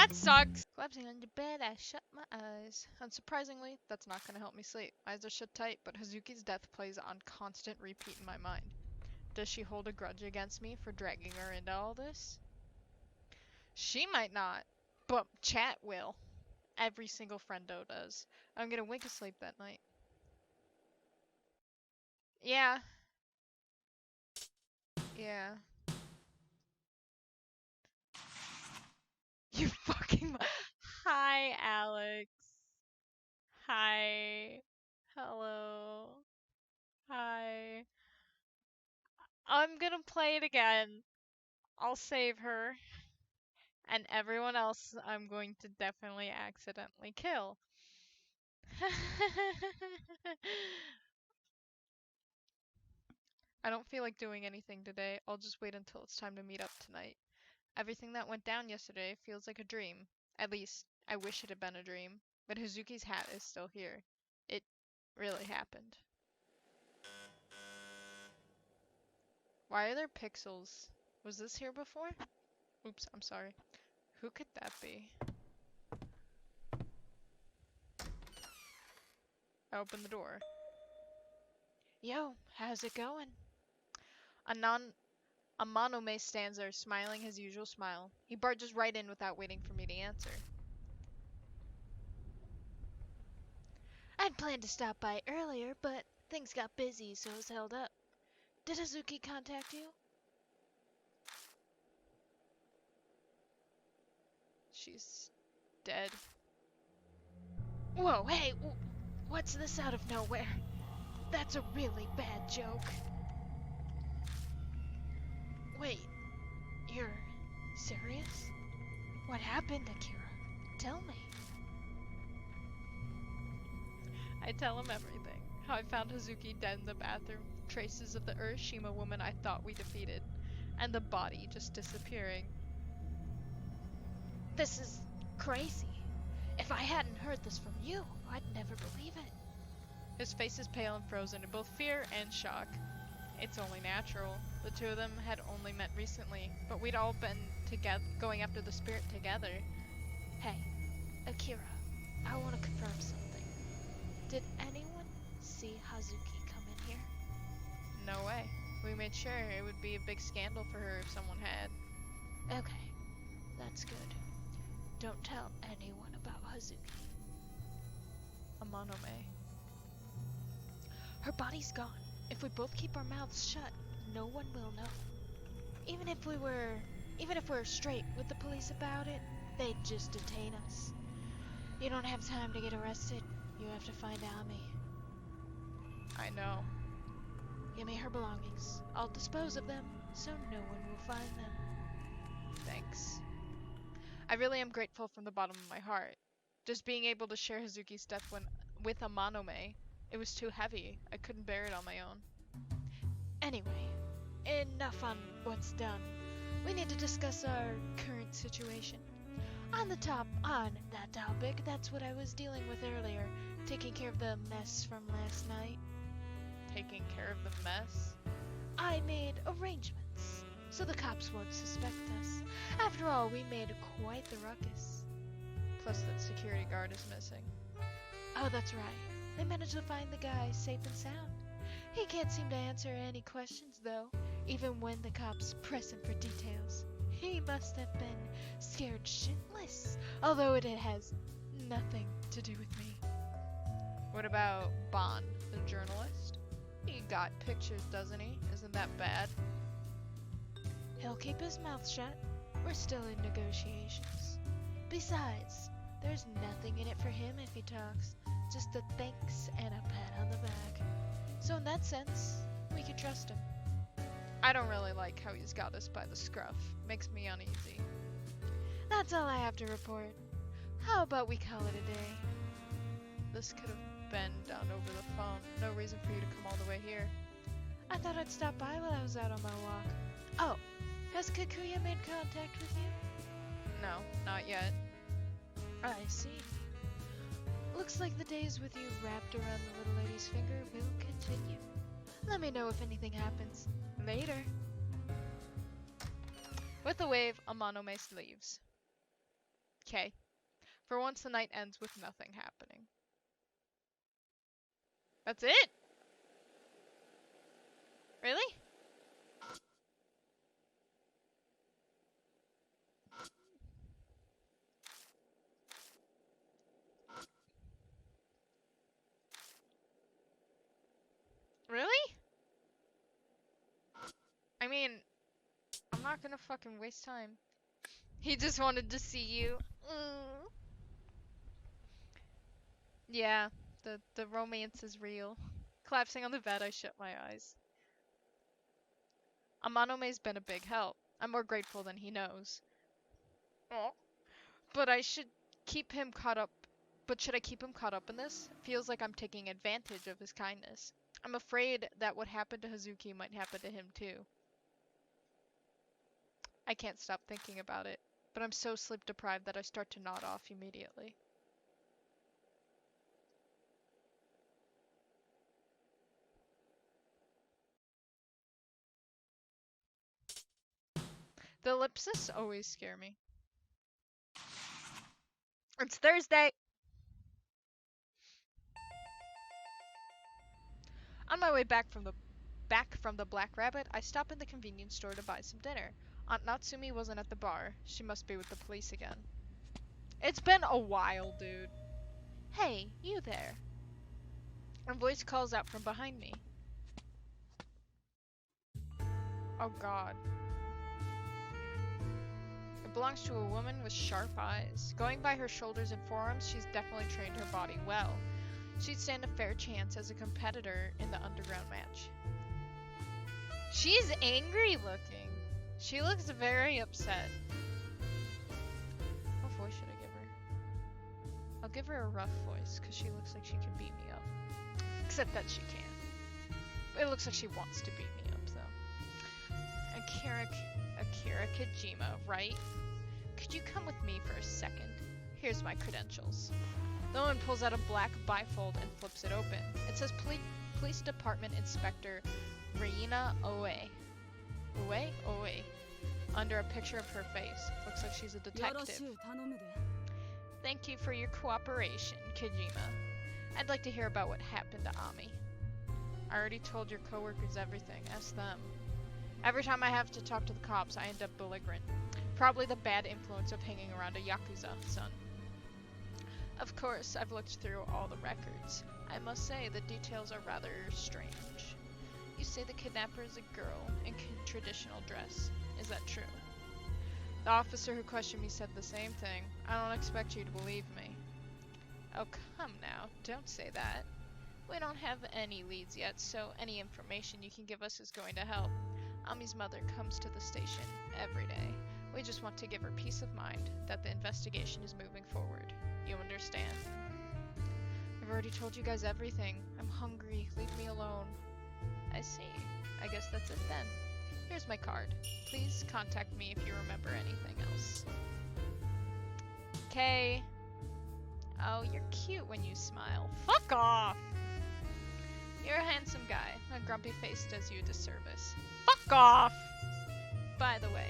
That sucks! Collapsing on your bed, I shut my eyes. Unsurprisingly, that's not gonna help me sleep. Eyes are shut tight, but Hazuki's death plays on constant repeat in my mind. Does she hold a grudge against me for dragging her into all this? She might not, but chat will. Every single friendo does. I'm gonna wink asleep that night. Yeah. Yeah. You fucking. Hi, Alex. Hi. Hello. Hi. I'm gonna play it again. I'll save her. And everyone else I'm going to definitely accidentally kill. I don't feel like doing anything today. I'll just wait until it's time to meet up tonight. Everything that went down yesterday feels like a dream. At least, I wish it had been a dream. But Hazuki's hat is still here. It really happened. Why are there pixels? Was this here before? Oops, I'm sorry. Who could that be? I opened the door. Yo, how's it going? Amanome stands there, smiling his usual smile. He barges right in without waiting for me to answer. I'd planned to stop by earlier, but things got busy, so I was held up. Did Hazuki contact you? She's dead. Whoa, hey, what's this out of nowhere? That's a really bad joke. Wait, you're serious? What happened, Akira? Tell me. I tell him everything. How I found Hazuki dead in the bathroom, traces of the Urashima woman I thought we defeated, and the body just disappearing. This is crazy. If I hadn't heard this from you, I'd never believe it. His face is pale and frozen in both fear and shock. It's only natural. The two of them had only met recently, but we'd all been together, going after the spirit together. Hey, Akira, I want to confirm something. Did anyone see Hazuki come in here? No way. We made sure it would be a big scandal for her if someone had. Okay, that's good. Don't tell anyone about Hazuki. Amanome. Her body's gone. If we both keep our mouths shut, no one will know. Even if we're straight with the police about it, they'd just detain us. You don't have time to get arrested. You have to find Ami. I know. Give me her belongings. I'll dispose of them, so no one will find them. Thanks. I really am grateful from the bottom of my heart. Just being able to share Hazuki's death with Amanome, it was too heavy. I couldn't bear it on my own. Anyway, enough on what's done. We need to discuss our current situation. On that topic, that's what I was dealing with earlier, taking care of the mess from last night. Taking care of the mess? I made arrangements, so the cops won't suspect us. After all, we made quite the ruckus. Plus that security guard is missing. Oh, that's right. They managed to find the guy safe and sound. He can't seem to answer any questions, though, even when the cops press him for details. He must have been scared shitless, although it has nothing to do with me. What about Bond, the journalist? He got pictures, doesn't he? Isn't that bad? He'll keep his mouth shut. We're still in negotiations. Besides, there's nothing in it for him if he talks. Just a thanks and a pat on the back. So in that sense, we can trust him. I don't really like how he's got us by the scruff. Makes me uneasy. That's all I have to report. How about we call it a day? This could have been done over the phone. No reason for you to come all the way here. I thought I'd stop by while I was out on my walk. Oh, has Kakuya made contact with you? No, not yet. I see. Looks like the days with you wrapped around the little lady's finger will continue. Let me know if anything happens. Later. With a wave, Amanome leaves. Okay. For once, the night ends with nothing happening. That's it? Really? Really? I mean, I'm not gonna fucking waste time. He just wanted to see you. Yeah, the romance is real. Collapsing on the bed, I shut my eyes. Amanome's been a big help. I'm more grateful than he knows. Oh. But I should keep him caught up. But should I keep him caught up in this? Feels like I'm taking advantage of his kindness. I'm afraid that what happened to Hazuki might happen to him too. I can't stop thinking about it, but I'm so sleep deprived that I start to nod off immediately. The ellipses always scare me. It's Thursday! On my way back from the Black Rabbit, I stop in the convenience store to buy some dinner. Aunt Natsumi wasn't at the bar. She must be with the police again. It's been a while, dude. Hey, you there. A voice calls out from behind me. Oh god. It belongs to a woman with sharp eyes. Going by her shoulders and forearms, she's definitely trained her body well. She'd stand a fair chance as a competitor in the underground match. She's angry looking. She looks very upset. What voice should I give her? I'll give her a rough voice, because she looks like she can beat me up. Except that she can't. It looks like she wants to beat me up, though. Akira Kojima, right? Could you come with me for a second? Here's my credentials. The woman pulls out a black bifold and flips it open. It says Police Department Inspector Reina Oe. Oe. Under a picture of her face. Looks like she's a detective. Thank you for your cooperation, Kojima. I'd like to hear about what happened to Ami. I already told your coworkers everything. Ask them. Every time I have to talk to the cops, I end up belligerent. Probably the bad influence of hanging around a Yakuza, son. Of course, I've looked through all the records. I must say, the details are rather strange. You say the kidnapper is a girl in traditional dress. Is that true? The officer who questioned me said the same thing. I don't expect you to believe me. Oh, come now. Don't say that. We don't have any leads yet, so any information you can give us is going to help. Ami's mother comes to the station every day. We just want to give her peace of mind that the investigation is moving forward. You understand? I've already told you guys everything. I'm hungry. Leave me alone. I see. I guess that's it then. Here's my card. Please contact me if you remember anything else. Okay. Oh, you're cute when you smile. Fuck off! You're a handsome guy. A grumpy face does you a disservice. Fuck off! By the way,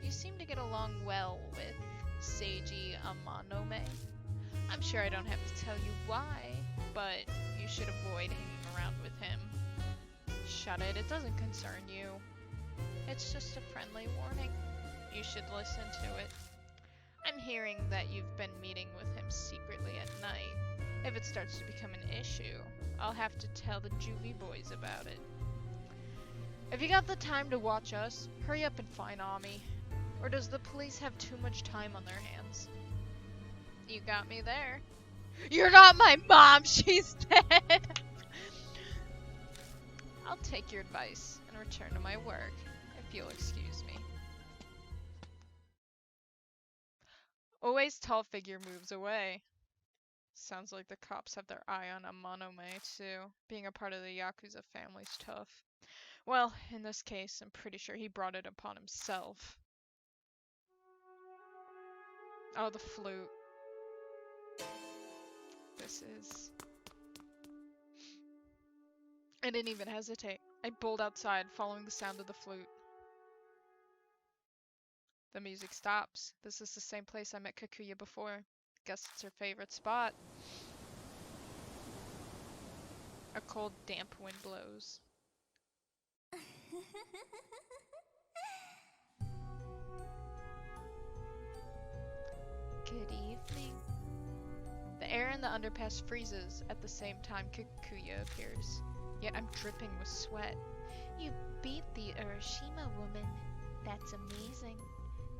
you seem to get along well with Seiji Amanome. I'm sure I don't have to tell you why, but you should avoid hanging around with him. Shut it, it doesn't concern you. It's just a friendly warning. You should listen to it. I'm hearing that you've been meeting with him secretly at night. If it starts to become an issue, I'll have to tell the juvie boys about it. If you got the time to watch us, hurry up and find Ami. Or does the police have too much time on their hands? You got me there. You're not my mom, she's dead! I'll take your advice and return to my work, if you'll excuse me. Oe's tall figure moves away. Sounds like the cops have their eye on Amanome, too. Being a part of the Yakuza family's tough. Well, in this case, I'm pretty sure he brought it upon himself. Oh, the flute. This is... I didn't even hesitate. I bowled outside, following the sound of the flute. The music stops. This is the same place I met Kakuya before. Guess it's her favorite spot. A cold, damp wind blows. Good evening. The air in the underpass freezes at the same time Kikuya appears. Yet I'm dripping with sweat. You beat the Urashima woman. That's amazing.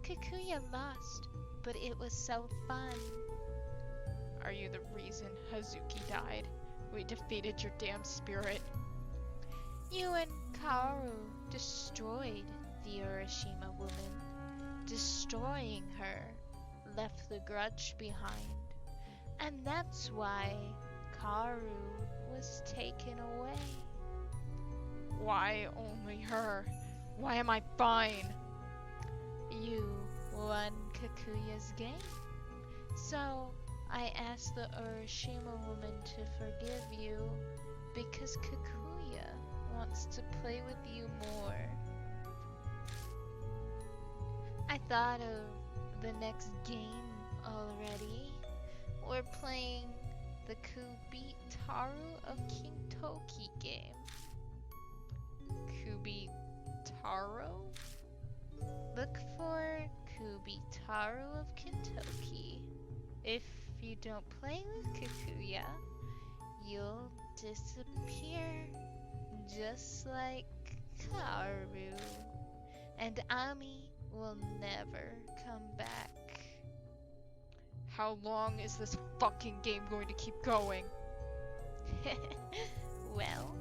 Kikuya lost, but it was so fun. Are you the reason Hazuki died? We defeated your damn spirit. You and Kaoru destroyed the Urashima woman. Destroying her left the grudge behind. And that's why Kaoru was taken away. Why only her? Why am I fine? You won Kakuya's game. So I asked the Urashima woman to forgive you because Kakuya wants to play with you more. I thought of the next game already. We're playing the Kubitaru of Kintoki game. Kubitaro? Look for Kubitaru of Kintoki. If you don't play with Kakuya, you'll disappear. Just like Kaoru. And Ami will never come back. How long is this fucking game going to keep going? Well,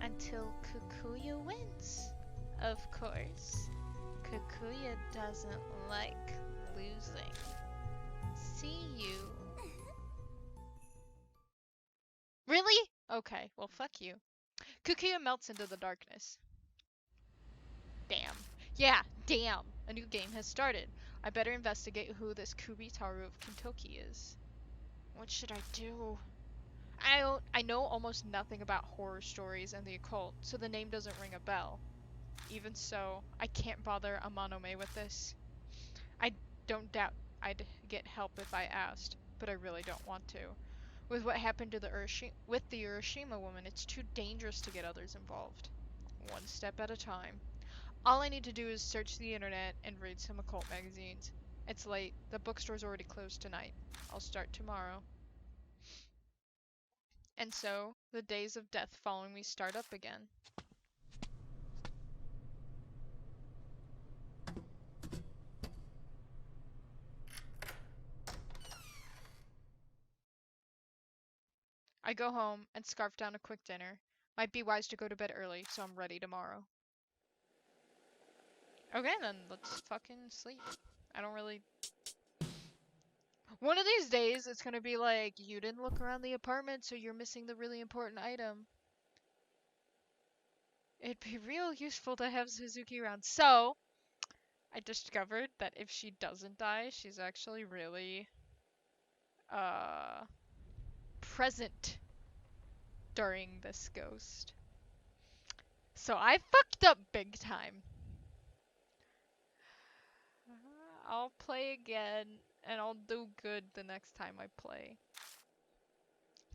until Kakuya wins, of course. Kakuya doesn't like losing. See you. Really? Okay, well fuck you. Kakuya melts into the darkness. Damn. Yeah, damn. A new game has started. I better investigate who this Kubitaru of Kintoki is. What should I do? I know almost nothing about horror stories and the occult, so the name doesn't ring a bell. Even so, I can't bother Amanome with this. I don't doubt I'd get help if I asked, but I really don't want to. With what happened to the Urashima woman, it's too dangerous to get others involved. One step at a time. All I need to do is search the internet and read some occult magazines. It's late. The bookstore's already closed tonight. I'll start tomorrow. And so, the days of death following me start up again. I go home and scarf down a quick dinner. Might be wise to go to bed early, so I'm ready tomorrow. Okay, then let's fucking sleep. I don't really... One of these days, it's gonna be like, you didn't look around the apartment, so you're missing the really important item. It'd be real useful to have Suzuki around. So, I discovered that if she doesn't die, she's actually really, present during this ghost. So I fucked up big time. I'll play again, and I'll do good the next time I play.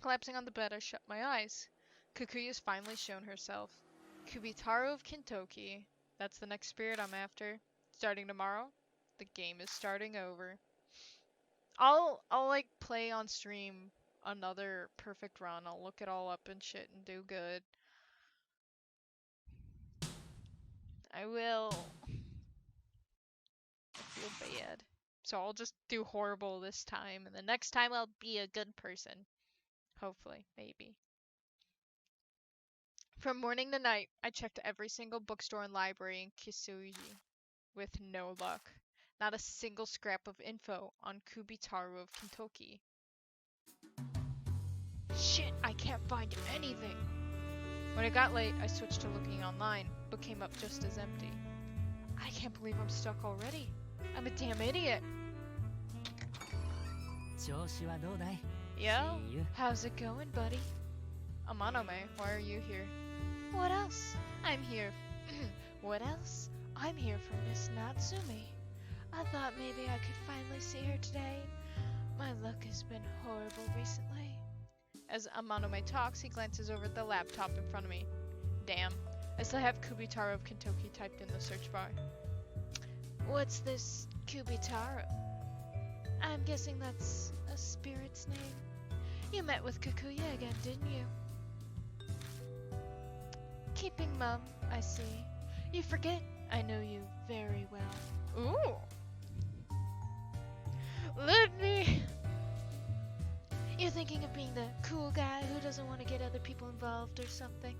Collapsing on the bed, I shut my eyes. Kakuya's finally shown herself. Kubitaru of Kintoki. That's the next spirit I'm after. Starting tomorrow, the game is starting over. I'll like play on stream another perfect run. I'll look it all up and shit and do good. I will. I feel bad. So I'll just do horrible this time, and the next time I'll be a good person. Hopefully, maybe. From morning to night, I checked every single bookstore and library in Kisuji, with no luck. Not a single scrap of info on Kubitaru of Kintoki. Shit, I can't find anything! When it got late, I switched to looking online, but came up just as empty. I can't believe I'm stuck already. I'm a damn idiot. Yo, how's it going, buddy? Amanome, why are you here? What else? I'm here. What else? I'm here for Miss Natsume. I thought maybe I could finally see her today. My luck has been horrible recently. As Amanome talks, he glances over at the laptop in front of me. Damn, I still have Kubitaro of Kentucky typed in the search bar. What's this Kubitaro? I'm guessing that's a spirit's name. You met with Kikuya again, didn't you? Keeping mum, I see. You forget I know you very well. Ooh! Let me... You're thinking of being the cool guy who doesn't want to get other people involved or something?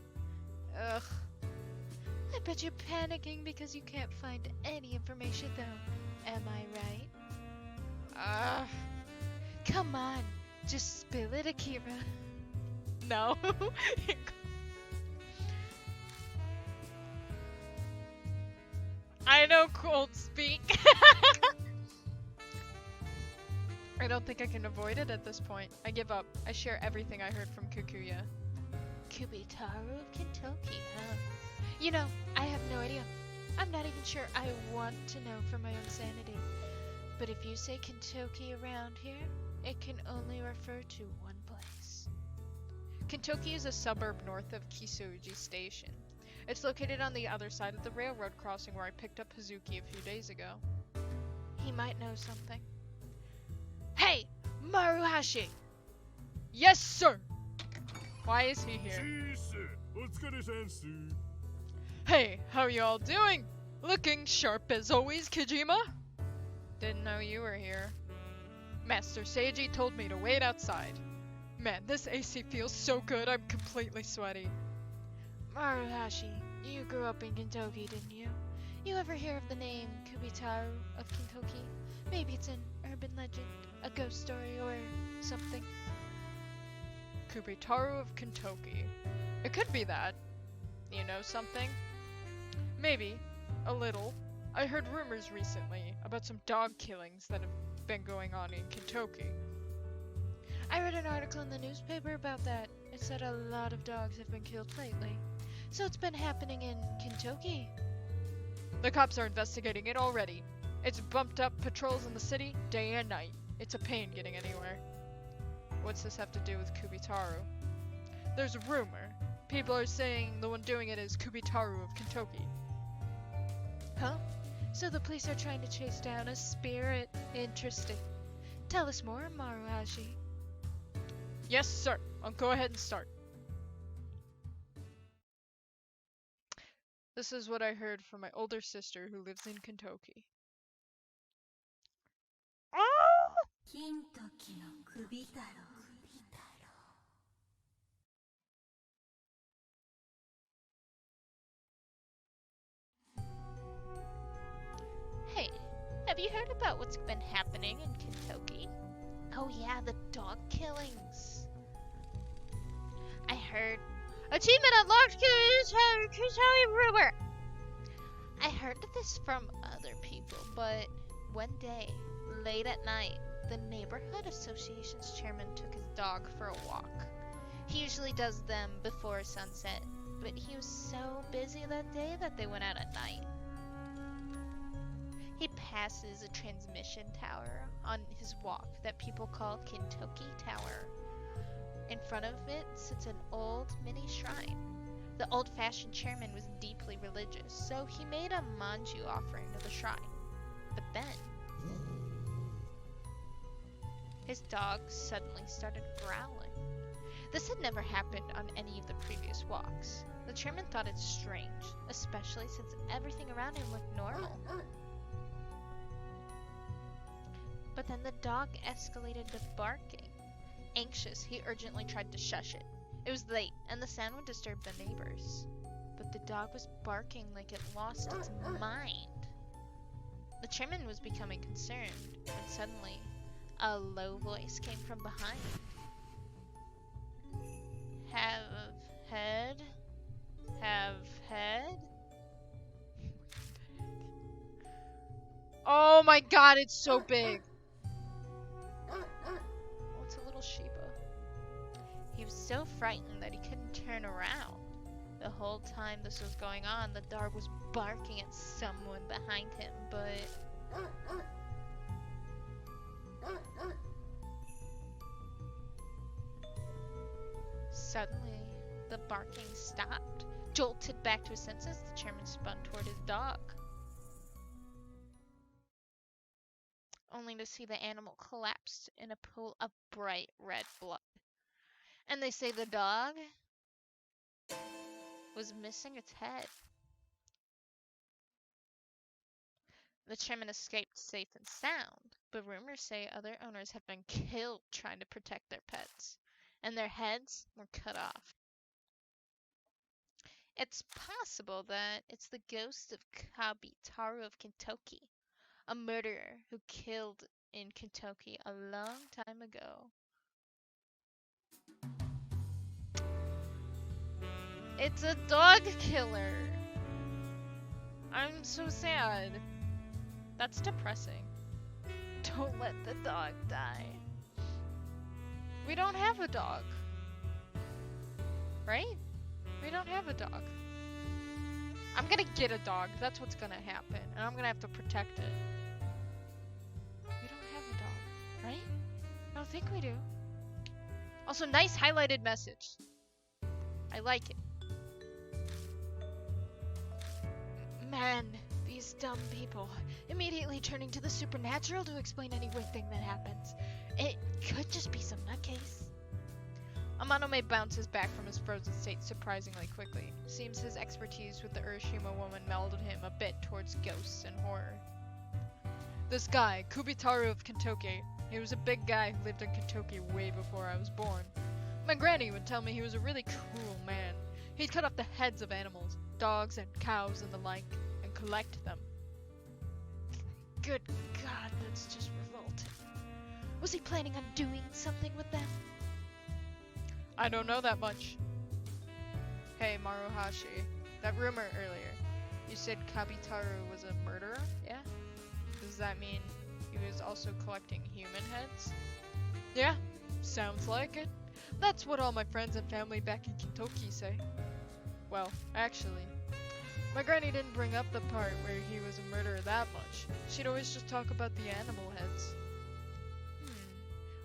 Ugh. I bet you're panicking because you can't find any information though. Am I right? Come on, just spill it, Akira. No. I know cold speak. I don't think I can avoid it at this point. I give up. I share everything I heard from Kikuya. Kubitaro of Kentucky, huh? You know, I have no idea. I'm not even sure I want to know for my own sanity. But if you say Kentucky around here, it can only refer to one place. Kentucky is a suburb north of Kisuji Station. It's located on the other side of the railroad crossing where I picked up Hazuki a few days ago. He might know something. Hey, Maruhashi! Yes, sir! Why is he here? Hey, how y'all doing? Looking sharp as always, Kijima? Didn't know you were here. Master Seiji told me to wait outside. Man, this AC feels so good, I'm completely sweaty. Maruhashi, you grew up in Kentucky, didn't you? You ever hear of the name Kubitaro of Kentucky? Maybe it's an urban legend, a ghost story, or something. Kubitaro of Kentucky. It could be that. You know something? Maybe. A little. I heard rumors recently about some dog killings that have been going on in Kentucky. I read an article in the newspaper about that. It said a lot of dogs have been killed lately. So it's been happening in Kentucky. The cops are investigating it already. It's bumped up patrols in the city day and night. It's a pain getting anywhere. What's this have to do with Kubitaro? There's a rumor. People are saying the one doing it is Kubitaro of Kentucky. Huh? So the police are trying to chase down a spirit. Interesting. Tell us more, Maruhashi. Yes, sir. I'll go ahead and start. This is what I heard from my older sister who lives in Kentucky. Hey, have you heard about what's been happening in Kentucky? Oh yeah, the dog killings. I heard. Achievement unlocked! Kentucky rumor! I heard this from other people, but one day, late at night, the neighborhood association's chairman took his dog for a walk. He usually does them before sunset, but he was so busy that day that they went out at night. He passes a transmission tower on his walk that people call Kentucky Tower. In front of it sits an old mini shrine. The old-fashioned chairman was deeply religious, so he made a manju offering to the shrine. But then, his dog suddenly started growling. This had never happened on any of the previous walks. The chairman thought it strange, especially since everything around him looked normal. But then the dog escalated to barking. Anxious, he urgently tried to shush it. It was late, and the sound would disturb the neighbors. But the dog was barking like it lost its mind. The chairman was becoming concerned, when suddenly, a low voice came from behind. Have head? Oh my god, it's so big! What's a little Shiba? He was so frightened that he couldn't turn around. The whole time this was going on, the dog was barking at someone behind him, but Suddenly, the barking stopped. Jolted back to his senses, the chairman spun toward his dog, only to see the animal collapsed in a pool of bright red blood. And they say the dog was missing its head. The chairman escaped safe and sound, but rumors say other owners have been killed trying to protect their pets, and their heads were cut off. It's possible that it's the ghost of Kabitaru of Kentucky, a murderer who killed in Kentucky a long time ago. It's a dog killer! I'm so sad. That's depressing. Don't let the dog die. We don't have a dog. Right? We don't have a dog. I'm gonna get a dog. That's what's gonna happen. And I'm gonna have to protect it. We don't have a dog, right? I don't think we do. Also, nice highlighted message. I like it. Man, these dumb people. Immediately turning to the supernatural to explain any weird thing that happens. It could just be some nutcase. Amanome bounces back from his frozen state surprisingly quickly. Seems his expertise with the Urashima woman melded him a bit towards ghosts and horror. This guy, Kubitaru of Kentucky, he was a big guy who lived in Kentucky way before I was born. My granny would tell me he was a really cool man. He'd cut off the heads of animals, dogs and cows and the like, and collect them. Good God, that's just revolting. Was he planning on doing something with them? I don't know that much. Hey, Maruhashi. That rumor earlier. You said Kabitaru was a murderer? Yeah? Does that mean he was also collecting human heads? Yeah, sounds like it. That's what all my friends and family back in Kentucky say. Well, actually, my granny didn't bring up the part where he was a murderer that much. She'd always just talk about the animal heads.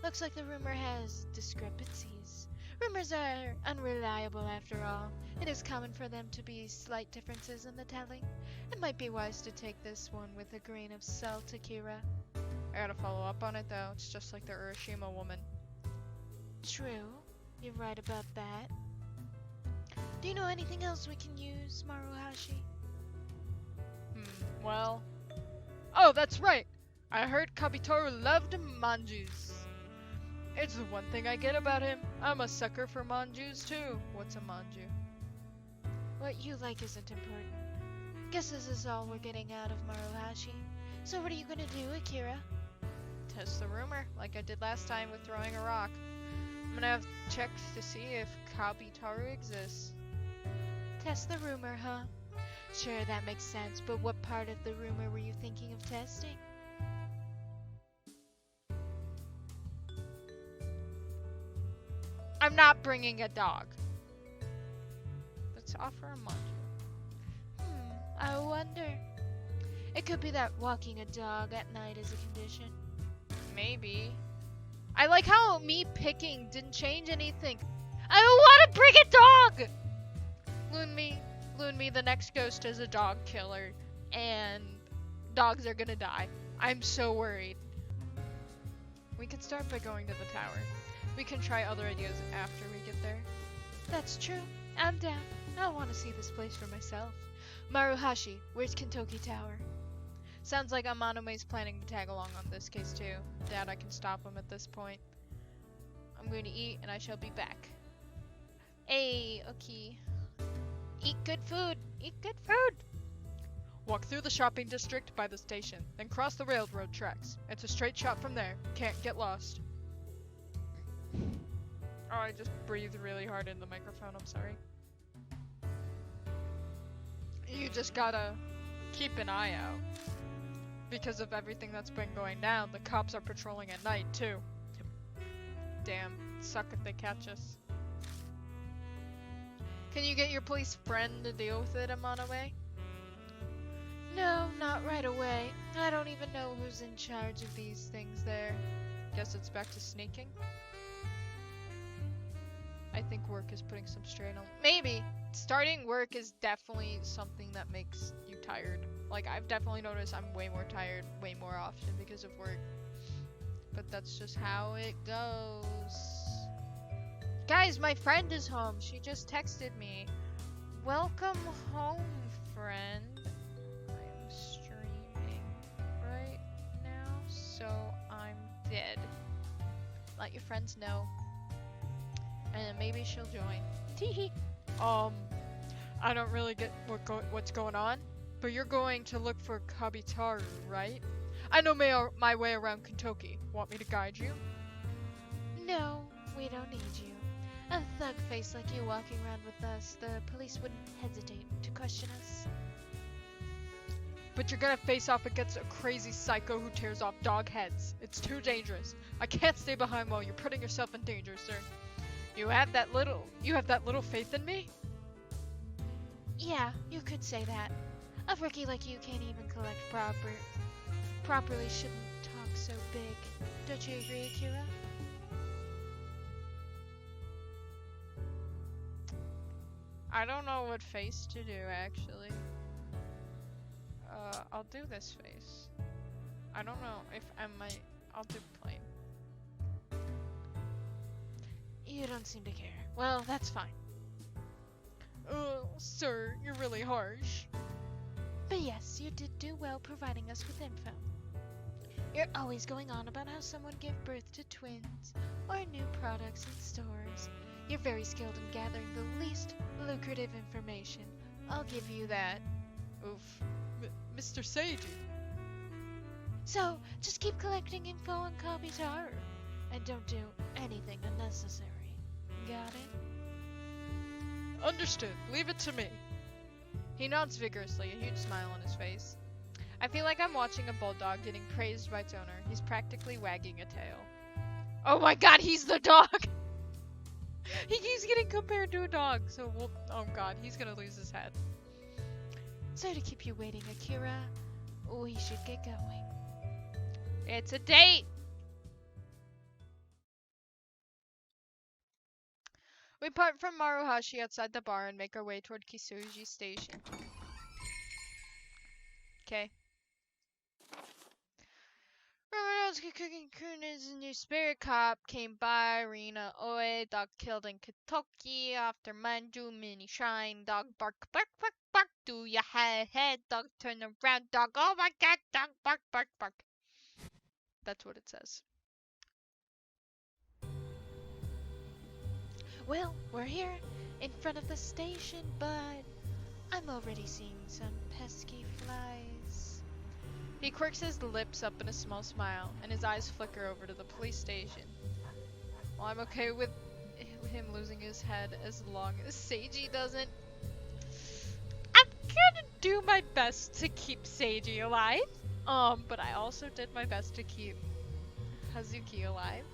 Looks like the rumor has discrepancies. Rumors are unreliable after all. It is common for them to be slight differences in the telling. It might be wise to take this one with a grain of salt, Akira. I gotta follow up on it though. It's just like the Urashima woman. True. You're right about that. Do you know anything else we can use, Maruhashi? Well... Oh, that's right! I heard Kabitoru loved manjus. It's the one thing I get about him. I'm a sucker for manjus too. What's a manju? What you like isn't important. Guess this is all we're getting out of Maruhashi. So what are you gonna do, Akira? Test the rumor, like I did last time with throwing a rock. I'm gonna have checked to see if Kabitaru exists. Test the rumor, huh? Sure, that makes sense, but what part of the rumor were you thinking of testing? I'm not bringing a dog. Let's offer a manju. I wonder. It could be that walking a dog at night is a condition. Maybe. I like how me picking didn't change anything. I don't want to bring a dog! Loon me, the next ghost is a dog killer, and dogs are gonna die. I'm so worried. We can start by going to the tower. We can try other ideas after we get there. That's true. I'm down. I want to see this place for myself. Maruhashi, where's Kentucky Tower? Sounds like Amanome's planning to tag along on this case too. Doubt I can stop him at this point. I'm going to eat and I shall be back. Hey, okay. Eat good food. Eat good food. Walk through the shopping district by the station, then cross the railroad tracks. It's a straight shot from there. Can't get lost. Oh, I just breathed really hard in the microphone. I'm sorry. You just gotta keep an eye out. Because of everything that's been going down, the cops are patrolling at night too. Damn, suck if they catch us. Can you get your police friend to deal with it, Amanome? No, not right away. I don't even know who's in charge of these things there. Guess it's back to sneaking. I think work is putting some strain on. Maybe! Starting work is definitely something that makes you tired. Like, I've definitely noticed I'm way more tired way more often because of work. But that's just how it goes. Guys, my friend is home. She just texted me. Welcome home, friend. I'm streaming right now, so I'm dead. Let your friends know. And maybe she'll join. Teehee. I don't really get what's going on, but you're going to look for Kabitaru, right? I know my way around Kentucky. Want me to guide you? No, we don't need you. A thug face like you walking around with us, the police wouldn't hesitate to question us. But you're gonna face off against a crazy psycho who tears off dog heads. It's too dangerous. I can't stay behind while you're putting yourself in danger, sir. You have that little faith in me? Yeah, you could say that. A rookie like you can't even collect properly shouldn't talk so big. Don't you agree, Akira? I don't know what face to do, actually. I'll do this face. I don't know if I'll do plain. You don't seem to care. Well, that's fine. Oh, sir, you're really harsh. But yes, you did do well providing us with info. You're always going on about how someone gave birth to twins, or new products in stores. You're very skilled in gathering the least lucrative information. I'll give you that. Oof. Mr. Seiji. So, just keep collecting info on Kabitaru, and don't do anything unnecessary. Got it? Understood. Leave it to me. He nods vigorously, a huge smile on his face. I feel like I'm watching a bulldog getting praised by its owner. He's practically wagging a tail. Oh my god, he's the dog! He keeps getting compared to a dog, so oh god, he's gonna lose his head. So to keep you waiting, Akira, we should get going. It's a date! We part from Maruhashi outside the bar and make our way toward Kisuji Station. Okay. Remember those cooking kunas and your spirit cop came by, Rina Oe, dog killed in Kentucky after Manju mini shrine, dog bark bark bark bark, do ya have head, dog turn around, dog, oh my god, dog bark bark bark. That's what it says. Well, we're here in front of the station, but I'm already seeing some pesky flies. He quirks his lips up in a small smile, and his eyes flicker over to the police station. Well, I'm okay with him losing his head as long as Seiji doesn't. I'm gonna do my best to keep Seiji alive. But I also did my best to keep Hazuki alive.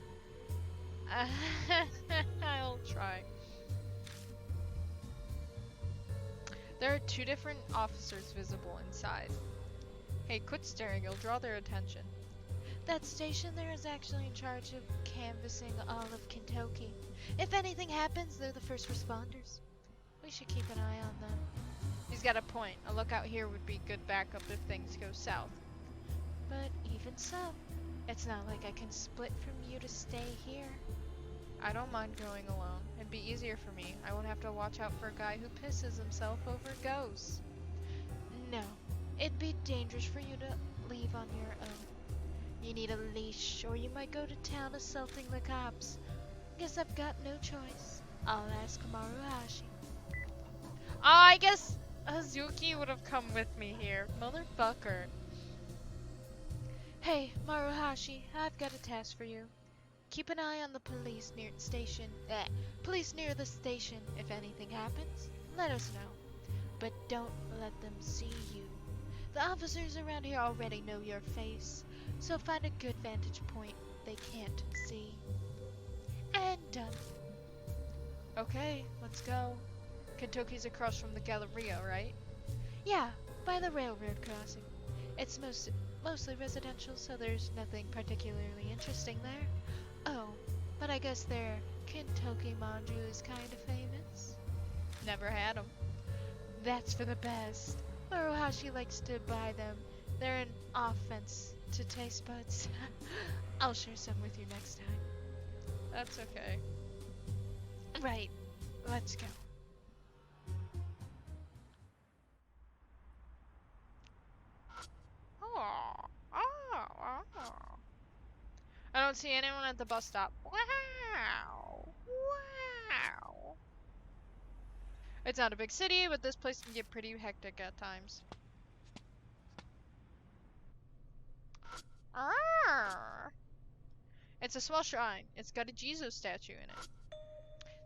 I'll try. There are two different officers visible inside. Hey, quit staring, you'll draw their attention. That station there is actually in charge of canvassing all of Kentucky. If anything happens, they're the first responders. We should keep an eye on them. He's got a point. A lookout here would be good backup if things go south. But even so, it's not like I can split from you to stay here. I don't mind going alone. It'd be easier for me. I won't have to watch out for a guy who pisses himself over ghosts. No, it'd be dangerous for you to leave on your own. You need a leash, or you might go to town assaulting the cops. Guess I've got no choice. I'll ask Maruhashi. Oh, I guess Hazuki would have come with me here. Motherfucker. Hey, Maruhashi, I've got a task for you. Keep an eye on the police near the station. Police near the station. If anything happens, let us know. But don't let them see you. The officers around here already know your face, so find a good vantage point they can't see. And done. Okay, let's go. Kentucky's across from the Galleria, right? Yeah, by the railroad crossing. It's mostly residential, so there's nothing particularly interesting there. Oh, but I guess their Kentucky manju is kind of famous. Never had them. That's for the best. Or how she likes to buy them. They're an offense to taste buds. I'll share some with you next time. That's okay. Right, let's go. I don't see anyone at the bus stop. Wow. Wow. It's not a big city, but this place can get pretty hectic at times. It's a small shrine. It's got a Jizo statue in it.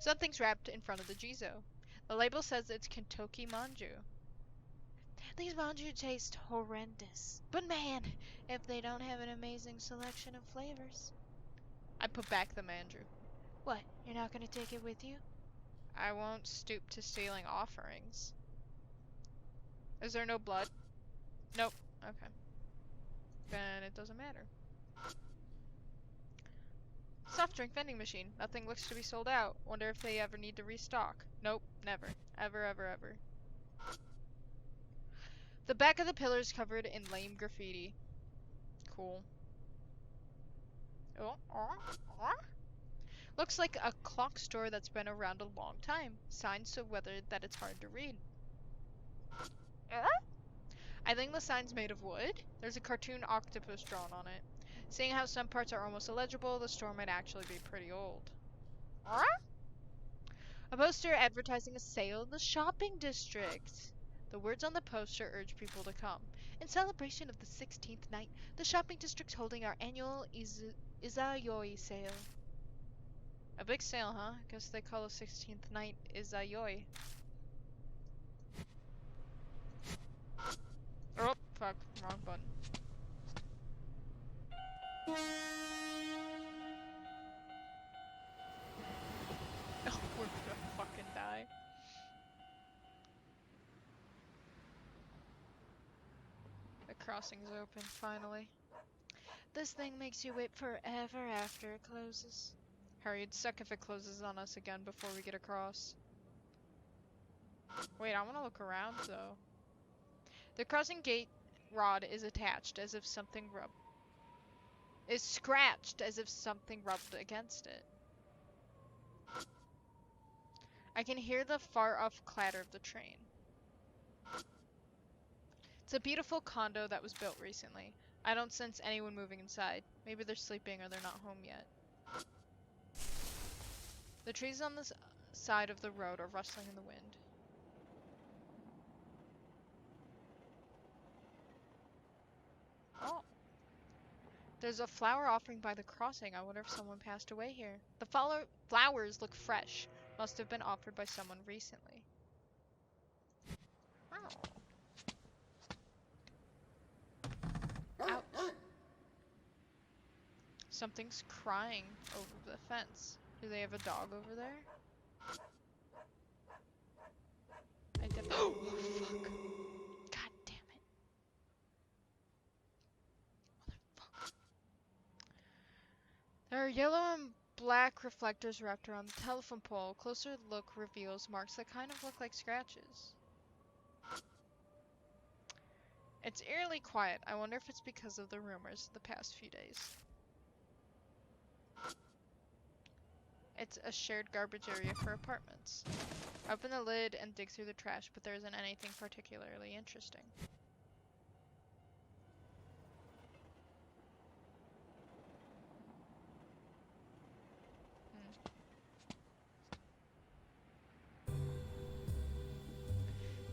Something's wrapped in front of the Jizo. The label says it's Kentucky manju. These manju taste horrendous. But man, if they don't have an amazing selection of flavors. I put back the manju. What, you're not gonna take it with you? I won't stoop to stealing offerings. Is there no blood? Nope. Okay. Then it doesn't matter. Soft drink vending machine. Nothing looks to be sold out. Wonder if they ever need to restock. Nope, never. Ever, ever, ever. The back of the pillar is covered in lame graffiti. Cool. Looks like a clock store that's been around a long time. Signs so weathered that it's hard to read. I think the sign's made of wood. There's a cartoon octopus drawn on it. Seeing how some parts are almost illegible, the store might actually be pretty old. A poster advertising a sale in the shopping district. The words on the poster urge people to come. In celebration of the 16th night, the shopping district's holding our annual Izayoi sale. A big sale, huh? Guess they call the 16th night Izayoi. Oh, fuck. Wrong button. Oh, we're gonna fucking die. The crossing's open, finally. This thing makes you wait forever after it closes. Hurry, it'd suck if it closes on us again before we get across. Wait, I wanna look around, though. The crossing gate rod is attached as if something is scratched as if something rubbed against it. I can hear the far-off clatter of the train. It's a beautiful condo that was built recently. I don't sense anyone moving inside. Maybe they're sleeping or they're not home yet. The trees on this side of the road are rustling in the wind. Oh. There's a flower offering by the crossing. I wonder if someone passed away here. The flowers look fresh. Must have been offered by someone recently. Ouch. Something's crying over the fence. Do they have a dog over there? I did. Oh, fuck. God damn it. Motherfucker. There are yellow and black reflectors wrapped around the telephone pole. Closer look reveals marks that kind of look like scratches. It's eerily quiet. I wonder if it's because of the rumors the past few days. It's a shared garbage area for apartments. Open the lid and dig through the trash, but there isn't anything particularly interesting.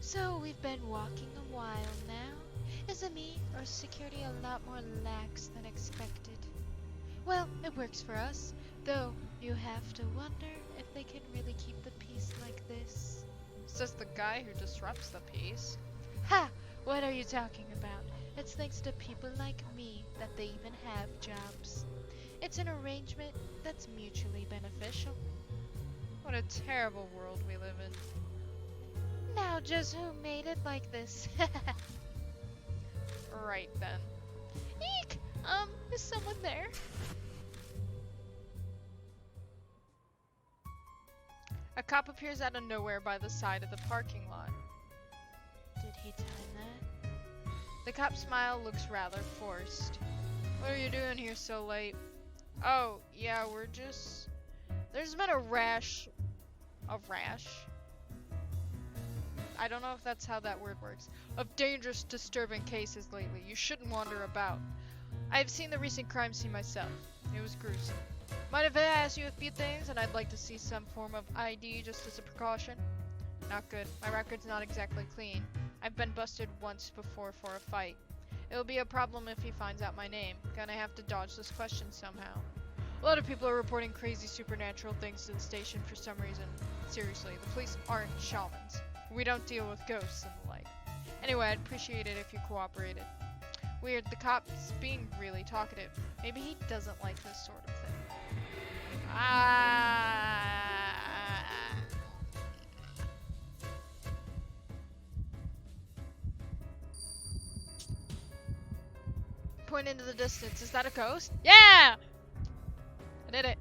So we've been walking a while now. Is it me, or is security a lot more lax than expected? Well, it works for us, though you have to wonder if they can really keep the peace like this. Says the guy who disrupts the peace. Ha! What are you talking about? It's thanks to people like me that they even have jobs. It's an arrangement that's mutually beneficial. What a terrible world we live in. Now just who made it like this? right then. Eek! Is someone there? A cop appears out of nowhere by the side of the parking lot. Did he time that? The cop's smile looks rather forced. What are you doing here so late? Oh, yeah, we're just... There's been a rash... A rash? I don't know if that's how that word works. Of dangerous, disturbing cases lately. You shouldn't wander about. I've seen the recent crime scene myself. It was gruesome. Mind if I ask you a few things, and I'd like to see some form of ID just as a precaution? Not good. My record's not exactly clean. I've been busted once before for a fight. It'll be a problem if he finds out my name. Gonna have to dodge this question somehow. A lot of people are reporting crazy supernatural things to the station for some reason. Seriously, the police aren't shamans. We don't deal with ghosts and the like. Anyway, I'd appreciate it if you cooperated. Weird, the cop's being really talkative. Maybe he doesn't like this sort of thing. Point into the distance. Is that a ghost? Yeah! I did it.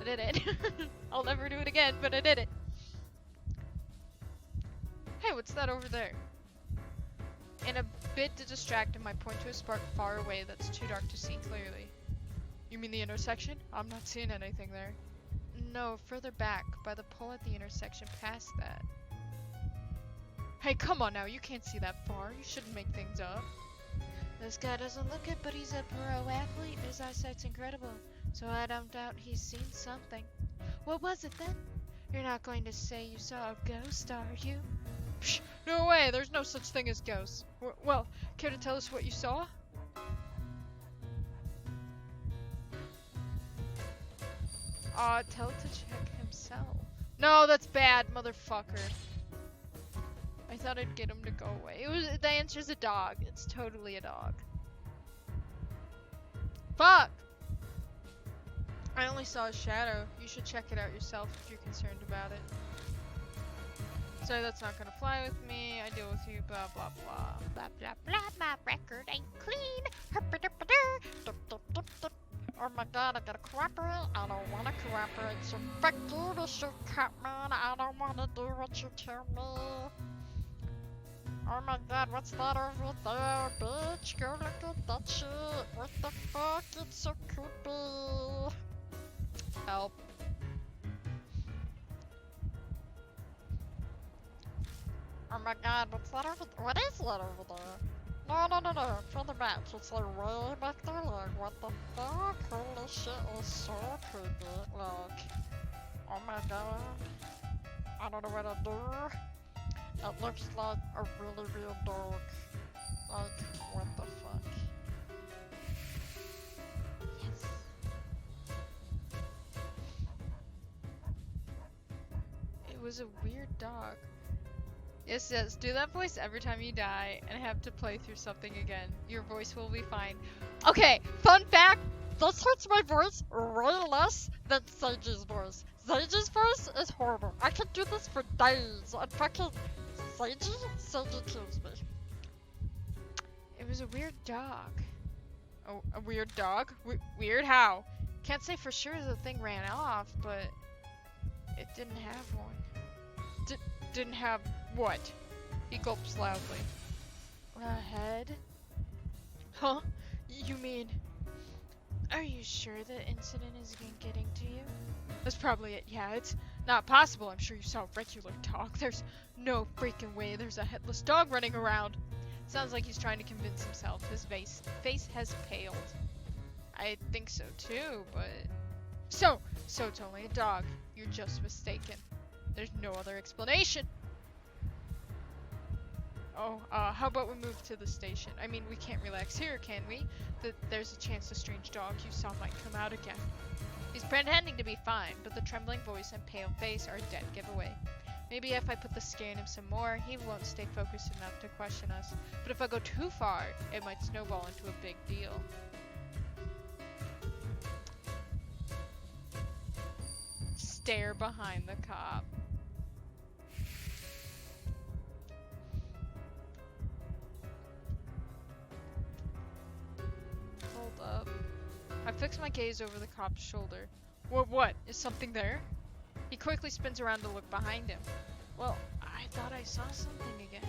I did it. I'll never do it again, but I did it. Hey, what's that over there? In a bit to distract him, I point to a spark far away that's too dark to see clearly. You mean the intersection? I'm not seeing anything there. No, further back, by the pole at the intersection past that. Hey, come on now, you can't see that far. You shouldn't make things up. This guy doesn't look it, but he's a pro athlete. His eyesight's incredible, so I don't doubt he's seen something. What was it then? You're not going to say you saw a ghost, are you? Psh, no way, there's no such thing as ghosts. Well, care to tell us what you saw? Tell it to check himself. No, that's bad, motherfucker. I thought I'd get him to go away. The answer's a dog. It's totally a dog. Fuck! I only saw a shadow. You should check it out yourself if you're concerned about it. Sorry, that's not gonna fly with me. I deal with you, blah blah blah. Blah blah blah, my record ain't clean. Oh my god, I gotta cooperate. I don't wanna cooperate. So fuck you, Mr. Catman. I don't wanna do what you tell me. Oh my god, what's that over there, bitch? Go look at that shit. What the fuck? It's so creepy. Help. Oh my god, what's that over there? What is that over there? No, further back. It's like way back there, like, what the fuck? Holy shit, it's so creepy. Like, oh my god. I don't know what to do. It looks like a really real dog. Like, what the fuck? Yes. It was a weird dog. Yes, do that voice every time you die and have to play through something again. Your voice will be fine. Okay, fun fact! This hurts my voice way less than Seiji's voice. Seiji's voice is horrible. I can do this for days. And fucking Seiji kills me. It was a weird dog. Oh, a weird dog? Weird how? Can't say for sure the thing ran off, but it didn't have one. Didn't have what? He gulps loudly. A head? Huh? You mean... Are you sure the incident isn't getting to you? That's probably it. Yeah, it's not possible. I'm sure you saw a regular dog. There's no freaking way there's a headless dog running around. Sounds like he's trying to convince himself. His face has paled. I think so too, but... So it's only a dog. You're just mistaken. There's no other explanation. Oh, how about we move to the station? I mean, we can't relax here, can we? There's a chance the strange dog you saw might come out again. He's pretending to be fine, but the trembling voice and pale face are a dead giveaway. Maybe if I put the scare in him some more, he won't stay focused enough to question us. But if I go too far, it might snowball into a big deal. Stare behind the cop. fix my gaze over the cop's shoulder. What? Is something there? He quickly spins around to look behind him. Well, I thought I saw something again.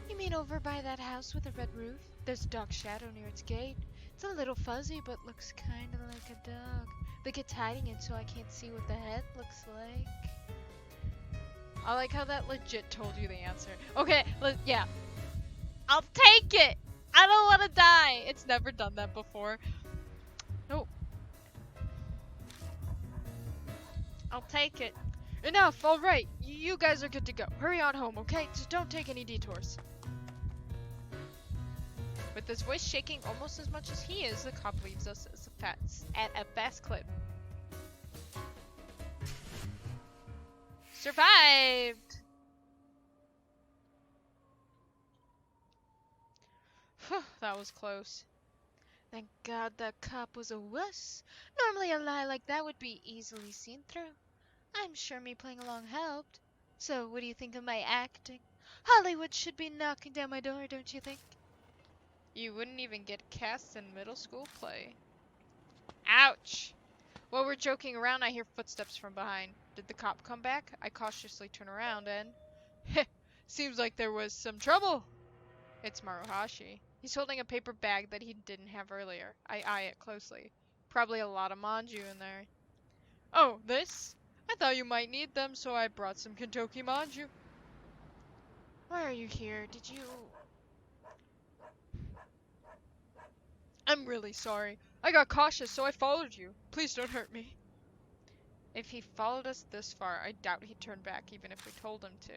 You mean over by that house with the red roof? There's a dog shadow near its gate. It's a little fuzzy, but looks kinda like a dog. The kid's hiding it so I can't see what the head looks like. I like how that legit told you the answer. Okay, yeah. I'll take it! I don't want to die! It's never done that before. Nope. I'll take it. Enough, alright. You guys are good to go. Hurry on home, okay? Just don't take any detours. With his voice shaking almost as much as he is, the cop leaves us at a fast clip. Survived! Whew, that was close. Thank God that cop was a wuss. Normally a lie like that would be easily seen through. I'm sure me playing along helped. So, what do you think of my acting? Hollywood should be knocking down my door, don't you think? You wouldn't even get cast in middle school play. Ouch! While we're joking around, I hear footsteps from behind. Did the cop come back? I cautiously turn around and... Heh! Seems like there was some trouble! It's Maruhashi. He's holding a paper bag that he didn't have earlier. I eye it closely. Probably a lot of manju in there. Oh, this? I thought you might need them, so I brought some Kentucky manju. Why are you here? Did you... I'm really sorry. I got cautious, so I followed you. Please don't hurt me. If he followed us this far, I doubt he'd turn back even if we told him to.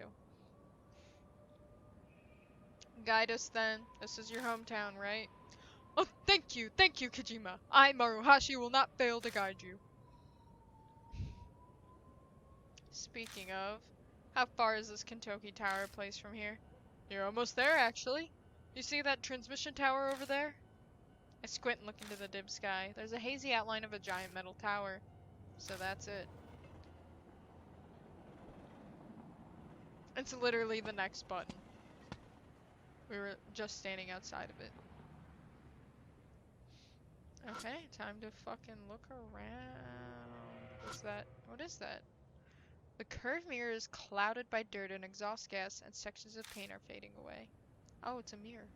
Guide us then. This is your hometown, right? Oh, thank you, Kojima. I, Maruhashi, will not fail to guide you. Speaking of, how far is this Kentucky Tower place from here? You're almost there, actually. You see that transmission tower over there? I squint and look into the dim sky. There's a hazy outline of a giant metal tower. So that's it. It's literally the next button. We were just standing outside of it. Okay, time to fucking look around. What is that? The curved mirror is clouded by dirt and exhaust gas, and sections of paint are fading away. Oh, it's a mirror.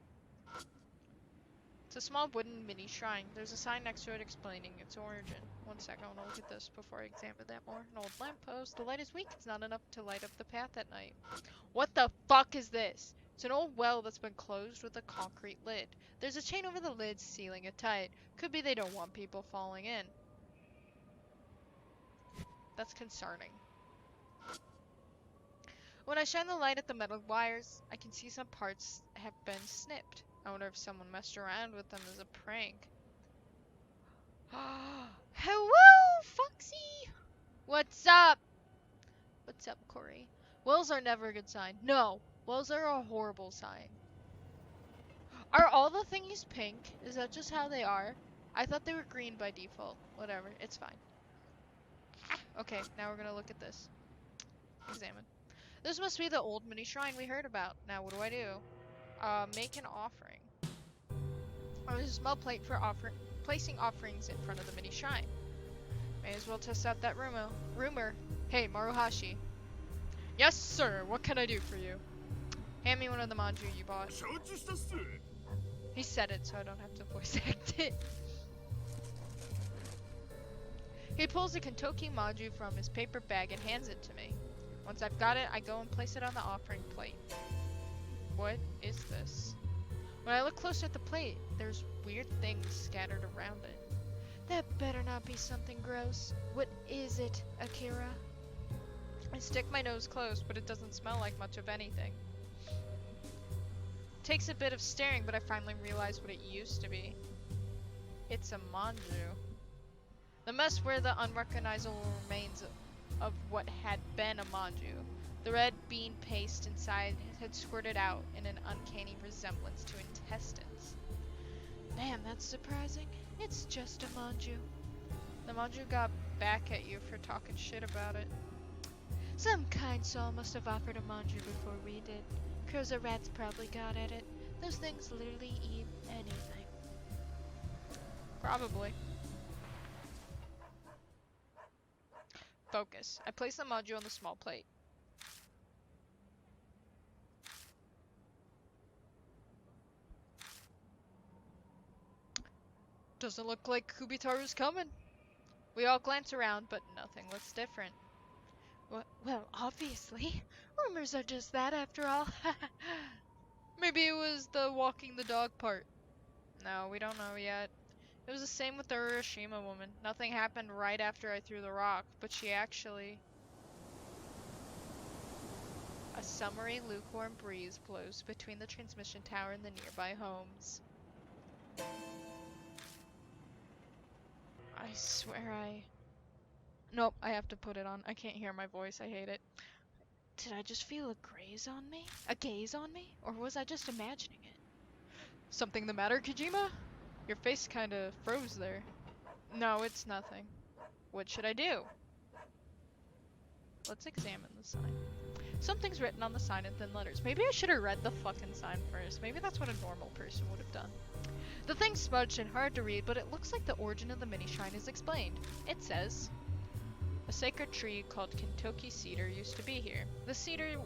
It's a small wooden mini shrine. There's a sign next to it explaining its origin. One sec, I want to look at this before I examine that more. An old lamppost. The light is weak. It's not enough to light up the path at night. What the fuck is this? It's an old well that's been closed with a concrete lid. There's a chain over the lid sealing it tight. Could be they don't want people falling in. That's concerning. When I shine the light at the metal wires, I can see some parts have been snipped. I wonder if someone messed around with them as a prank. Hello, Foxy! What's up? What's up, Corey? Wells are never a good sign. No, wells are a horrible sign. Are all the thingies pink? Is that just how they are? I thought they were green by default. Whatever, it's fine. Okay, now we're gonna look at this. Examine. This must be the old mini shrine we heard about. Now what do? Make an offering. Oh, there's a small plate for placing offerings in front of the mini shrine. May as well test out that rumor. Hey, Maruhashi. Yes, sir. What can I do for you? Hand me one of the manju you bought. He said it, so I don't have to voice act it. He pulls a Kentucky manju from his paper bag and hands it to me. Once I've got it, I go and place it on the offering plate. What is this? When I look closer at the plate, there's weird things scattered around it. That better not be something gross. What is it, Akira? I stick my nose close, but it doesn't smell like much of anything. Takes a bit of staring, but I finally realize what it used to be. It's a manju. The mess were the unrecognizable remains of what had been a manju. The red bean paste inside had squirted out in an uncanny resemblance to intestines. Man, that's surprising. It's just a manju. The manju got back at you for talking shit about it. Some kind soul must have offered a manju before we did. Crows or rats probably got at it. Those things literally eat anything. Probably. Focus. I place the module on the small plate. Doesn't look like Kubitaru's coming. We all glance around, but nothing looks different. Well, obviously. Rumors are just that after all. Maybe it was the walking the dog part. No, we don't know yet. It was the same with the Hiroshima woman. Nothing happened right after I threw the rock, but she actually... A summery, lukewarm breeze blows between the transmission tower and the nearby homes. I swear Nope, I have to put it on. I can't hear my voice. I hate it. Did I just feel a gaze on me? A gaze on me? Or was I just imagining it? Something the matter, Kojima? Your face kinda froze there. No, it's nothing. What should I do? Let's examine the sign. Something's written on the sign in thin letters. Maybe I should have read the fucking sign first. Maybe that's what a normal person would have done. The thing's smudged and hard to read, but it looks like the origin of the mini shrine is explained. It says, a sacred tree called Kintoki Cedar used to be here. The cedars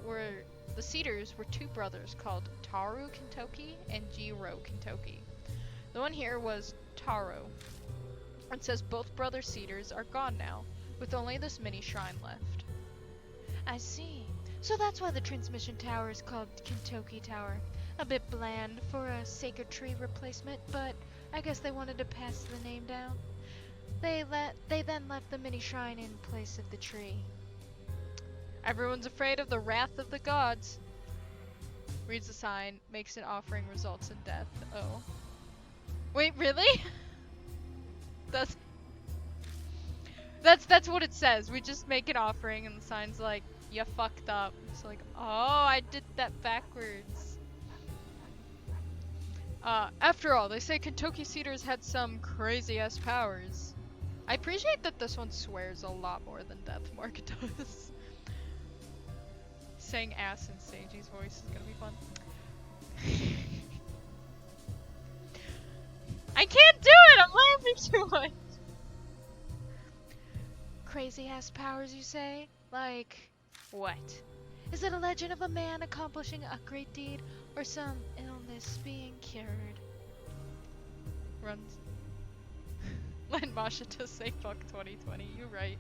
were two brothers called Taru Kintoki and Jiro Kintoki. The one here was Taro. It says both brother cedars are gone now, with only this mini shrine left. I see. So that's why the transmission tower is called Kintoki Tower. A bit bland for a sacred tree replacement, but I guess they wanted to pass the name down. They then left the mini shrine in place of the tree. Everyone's afraid of the wrath of the gods. Reads the sign, makes an offering, results in death. Oh. Wait, really? That's what it says. We just make an offering and the sign's like, you fucked up. It's like, oh, I did that backwards. After all, they say Kintoki Cedars had some crazy-ass powers. I appreciate that this one swears a lot more than Deathmark does. Saying ass in Seiji's voice is gonna be fun. I can't do it! I'm laughing too much! Crazy ass powers, you say? Like, What? is it a legend of a man accomplishing a great deed, or some illness being cured? Runs. Let Masha just say fuck 2020, you right.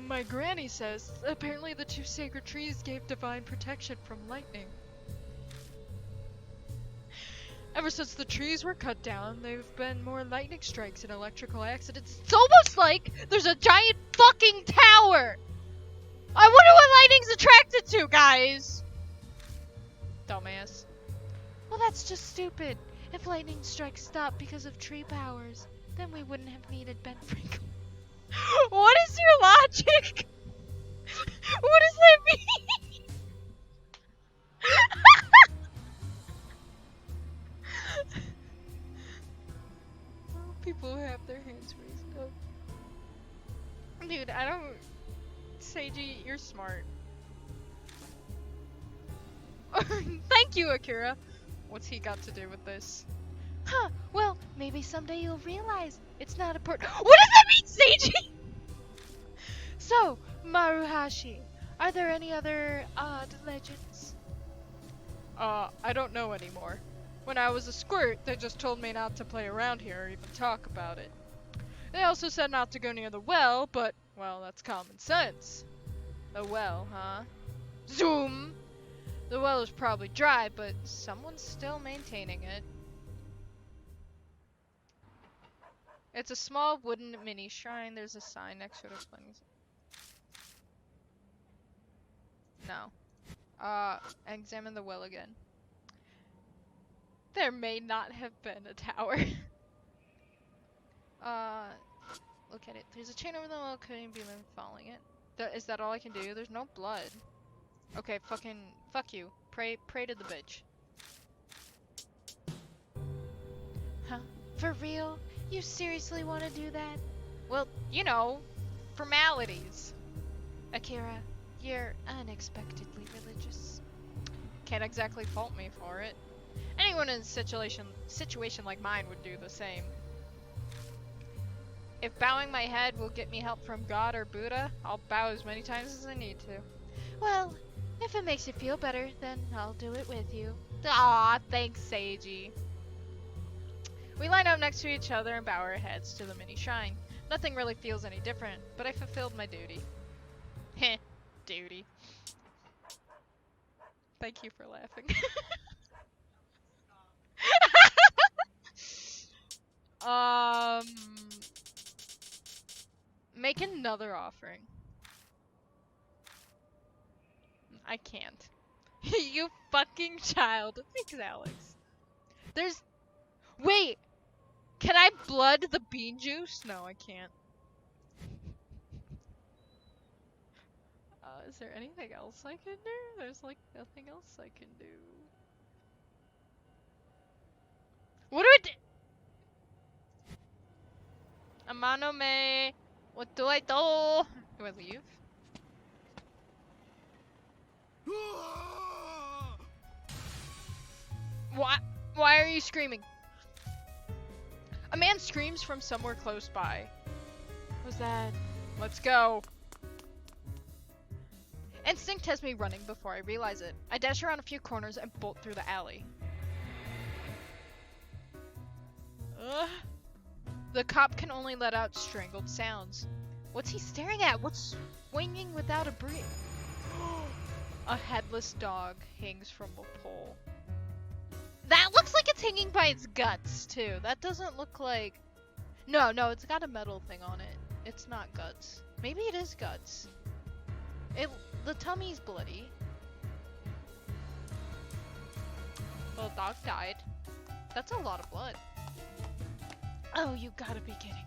My granny says apparently the two sacred trees gave divine protection from lightning. Ever since the trees were cut down, there've been more lightning strikes and electrical accidents. It's almost like there's a giant fucking tower! I wonder what lightning's attracted to, guys! Dumbass. Well, that's just stupid. If lightning strikes stopped because of tree powers, then we wouldn't have needed Ben Franklin. What is your logic? What does that mean? People who have their hands raised up. Dude, I don't... Seiji, you're smart. Thank you, Akira. What's he got to do with this? Huh, well, maybe someday you'll realize it's not important. What does that mean, Seiji? So, Maruhashi, are there any other odd legends? I don't know anymore. When I was a squirt, they just told me not to play around here or even talk about it. They also said not to go near the well, but, well, that's common sense. The well, huh? Zoom! The well is probably dry, but someone's still maintaining it. It's a small wooden mini shrine. There's a sign next to it explaining. No. Examine the well again. There may not have been a tower. Look at it. There's a chain over the well, couldn't be them following it. Is that all I can do? There's no blood. Okay, fuck you. Pray to the bitch. Huh? For real? You seriously want to do that? Well, you know, formalities. Akira, you're unexpectedly religious. Can't exactly fault me for it. Anyone in a situation like mine would do the same. If bowing my head will get me help from God or Buddha, I'll bow as many times as I need to. Well, if it makes you feel better, then I'll do it with you. Aw, thanks, Seiji. We line up next to each other and bow our heads to the mini shrine. Nothing really feels any different, but I fulfilled my duty. Heh, duty. Thank you for laughing. Make another offering. I can't. You fucking child. Thanks, Alex. There's... Wait! Can I blood the bean juice? No, I can't. Is there anything else I can do? There's like nothing else I can do. What do I do? Amano me. What do I do? Do I leave? Why are you screaming? A man screams from somewhere close by. What's that? Let's go. Instinct has me running before I realize it. I dash around a few corners and bolt through the alley. Ugh. The cop can only let out strangled sounds. What's he staring at? What's swinging without a break? A headless dog hangs from a pole. That looks like it's hanging by its guts, too. That doesn't look like... No, it's got a metal thing on it. It's not guts. Maybe it is guts. The tummy's bloody. The dog died. That's a lot of blood. Oh, you gotta be kidding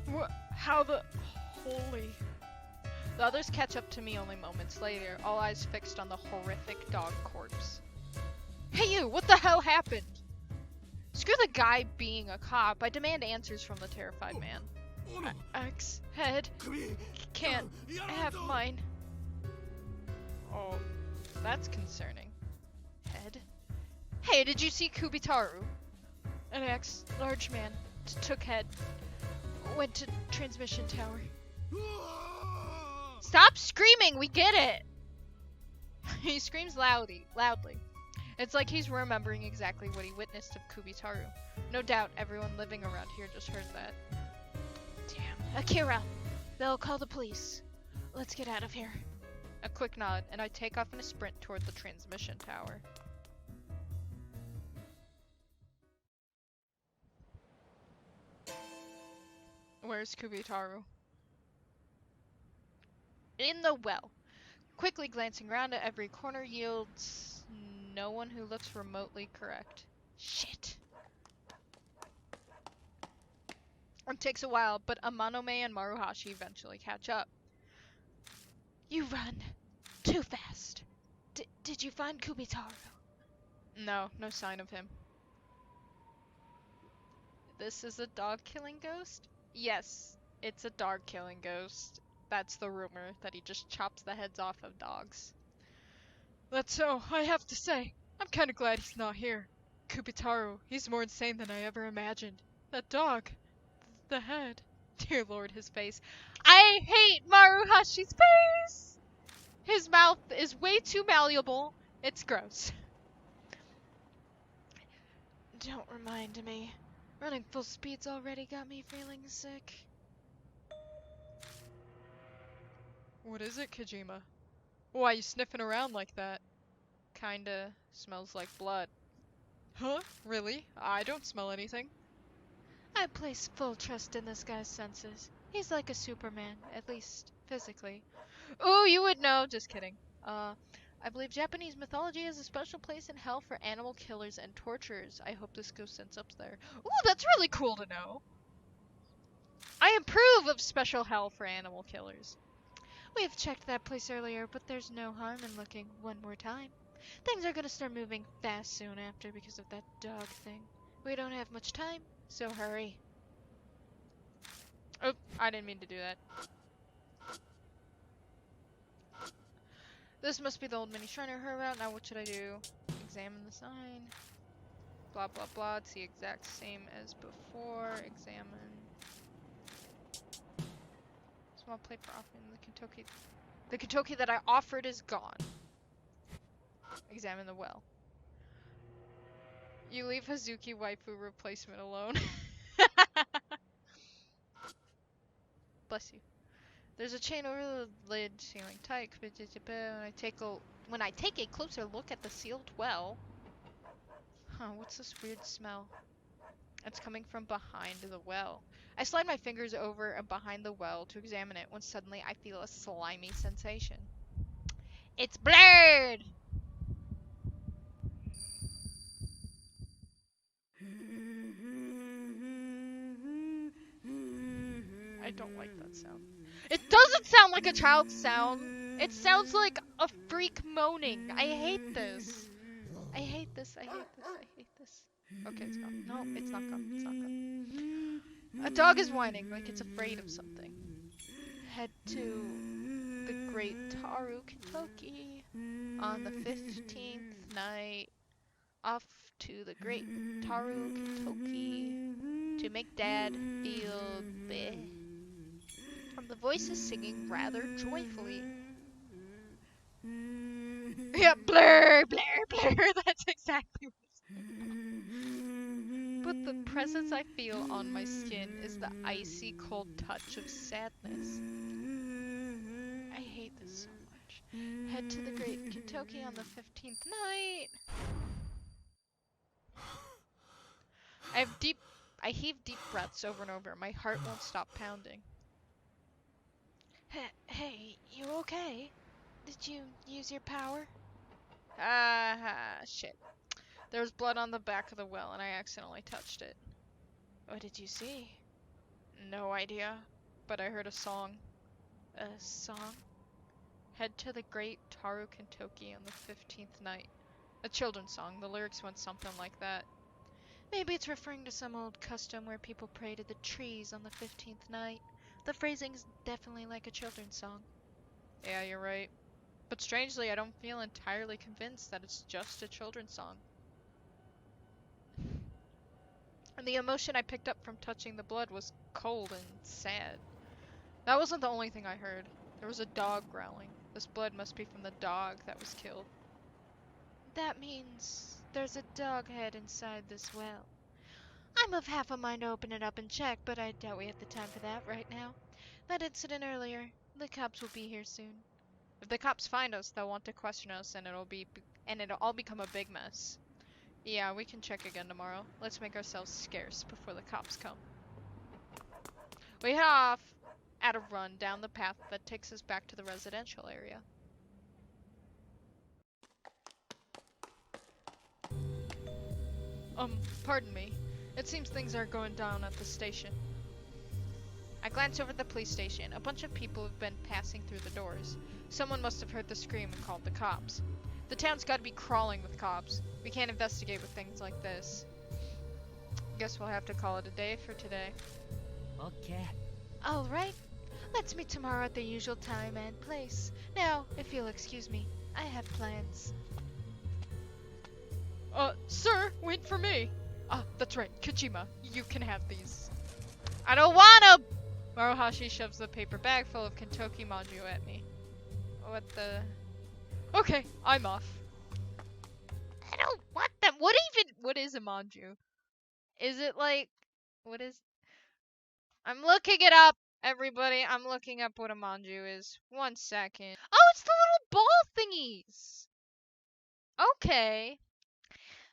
me. How the... Holy... The others catch up to me only moments later, all eyes fixed on the horrific dog corpse. Hey you, what the hell happened? Screw the guy being a cop, I demand answers from the terrified man. Axe, head, can't have mine. Oh, that's concerning. Head? Hey, did you see Kubitaru? An axe, large man, took head, went to transmission tower. Stop screaming, we get it! He screams loudly. It's like he's remembering exactly what he witnessed of Kubitaru. No doubt everyone living around here just heard that. Damn. Akira! They'll call the police. Let's get out of here. A quick nod, and I take off in a sprint toward the transmission tower. Where's Kubitaru? In the well. Quickly glancing around at every corner yields no one who looks remotely correct. Shit. It takes a while, but Amanome and Maruhashi eventually catch up. You run too fast. Did you find Kubitaru? No sign of him. This is a dog-killing ghost? Yes, it's a dog-killing ghost. That's the rumor, that he just chops the heads off of dogs. That's so, I have to say. I'm kinda glad he's not here. Kubitaru, he's more insane than I ever imagined. That dog. The head. Dear Lord, his face. I hate Maruhashi's face! His mouth is way too malleable. It's gross. Don't remind me. Running full speed's already got me feeling sick. What is it, Kojima? Why you sniffing around like that? Kinda smells like blood. Huh? Really? I don't smell anything. I place full trust in this guy's senses. He's like a Superman, at least physically. Ooh, you would know. Just kidding. I believe Japanese mythology has a special place in hell for animal killers and torturers. I hope this ghost ends up there. Ooh, that's really cool to know. I approve of special hell for animal killers. We've checked that place earlier, but there's no harm in looking one more time. Things are gonna start moving fast soon after because of that dog thing. We don't have much time, so hurry. Oh, I didn't mean to do that. This must be the old mini shrine I heard about. Now what should I do? Examine the sign. Blah blah blah. It's the exact same as before. Examine. Small plate for offering the Kentucky. The Kentucky that I offered is gone. Examine the well. You leave Hazuki waifu replacement alone. Bless you. There's a chain over the lid, sealing tight. When I take a closer look at the sealed well. Huh, what's this weird smell? It's coming from behind the well. I slide my fingers over and behind the well to examine it when suddenly I feel a slimy sensation. It's blurred! I don't like that sound. It doesn't sound like a child's sound. It sounds like a freak moaning. I hate this. I hate this. I hate this. I hate this. Okay, it's gone. No, it's not gone. It's not gone. A dog is whining like it's afraid of something. Head to the Great Taru, Kentucky on the 15th night. Off to the Great Taru, Kentucky to make Dad feel bleh. The voice is singing rather joyfully. Yeah, blur, blur, blur. That's exactly what it's saying. But the presence I feel on my skin is the icy cold touch of sadness. I hate this so much. Head to the Great Kentucky on the 15th night. I heave deep breaths over and over. My heart won't stop pounding. Hey, you okay? Did you use your power? Shit. There was blood on the back of the well and I accidentally touched it. What did you see? No idea, but I heard a song. A song? Head to the Great Taru, Kentucky on the 15th night. A children's song. The lyrics went something like that. Maybe it's referring to some old custom where people pray to the trees on the 15th night. The phrasing's definitely like a children's song. Yeah, you're right. But strangely, I don't feel entirely convinced that it's just a children's song. And the emotion I picked up from touching the blood was cold and sad. That wasn't the only thing I heard. There was a dog growling. This blood must be from the dog that was killed. That means there's a dog head inside this well. I'm of half a mind to open it up and check, but I doubt we have the time for that right now. That incident earlier, the cops will be here soon. If the cops find us, they'll want to question us and it'll all become a big mess. Yeah, we can check again tomorrow. Let's make ourselves scarce before the cops come. We head off at a run down the path that takes us back to the residential area. Pardon me. It seems things are going down at the station. I glance over at the police station. A bunch of people have been passing through the doors. Someone must have heard the scream and called the cops. The town's gotta be crawling with cops. We can't investigate with things like this. Guess we'll have to call it a day for today. Okay. Alright. Let's meet tomorrow at the usual time and place. Now, if you'll excuse me, I have plans. Sir, wait for me. That's right, Kojima, you can have these. I don't want 'em! Maruhashi shoves the paper bag full of Kentucky Manju at me. What the... Okay, I'm off. I don't want them. What is a Manju? Is it like, I'm looking it up, everybody. I'm looking up what a Manju is. 1 second. Oh, it's the little ball thingies! Okay.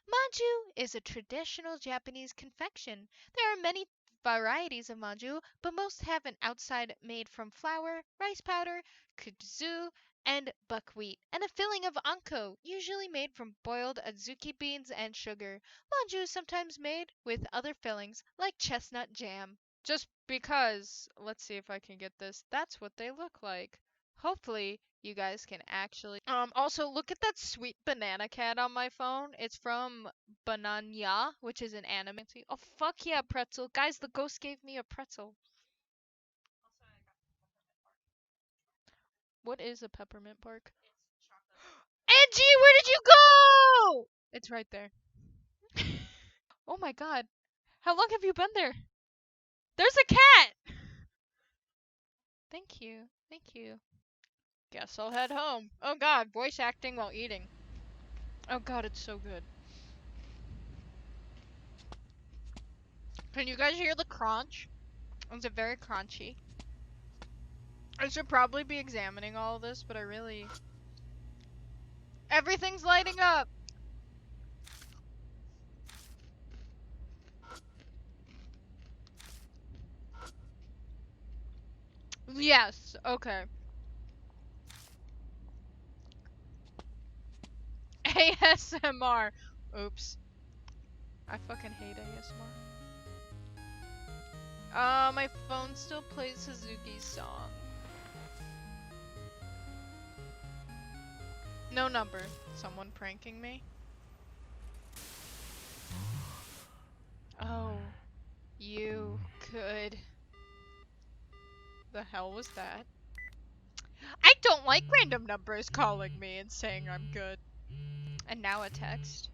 Manju is a traditional Japanese confection. There are many varieties of manju, but most have an outside made from flour, rice powder, kudzu, and buckwheat, and a filling of anko, usually made from boiled azuki beans and sugar. Manju is sometimes made with other fillings, like chestnut jam. Just because, let's see if I can get this. That's what they look like. Hopefully, you guys can actually... Also, look at that sweet banana cat on my phone. It's from Bananya, which is an anime. Oh, fuck yeah, pretzel. Guys, the ghost gave me a pretzel. What is a peppermint bark? Angie, where did you go? It's right there. Oh my god. How long have you been there? There's a cat! Thank you. Thank you. Guess I'll head home. Oh god, voice acting while eating. Oh god, it's so good. Can you guys hear the crunch? Is it very crunchy? I should probably be examining all of this, but I really... Everything's lighting up! Yes, okay. ASMR. Oops. I fucking hate ASMR. My phone still plays Hazuki's song. No number. Someone pranking me? Oh. You could. The hell was that? I don't like random numbers calling me and saying I'm good. And now a text.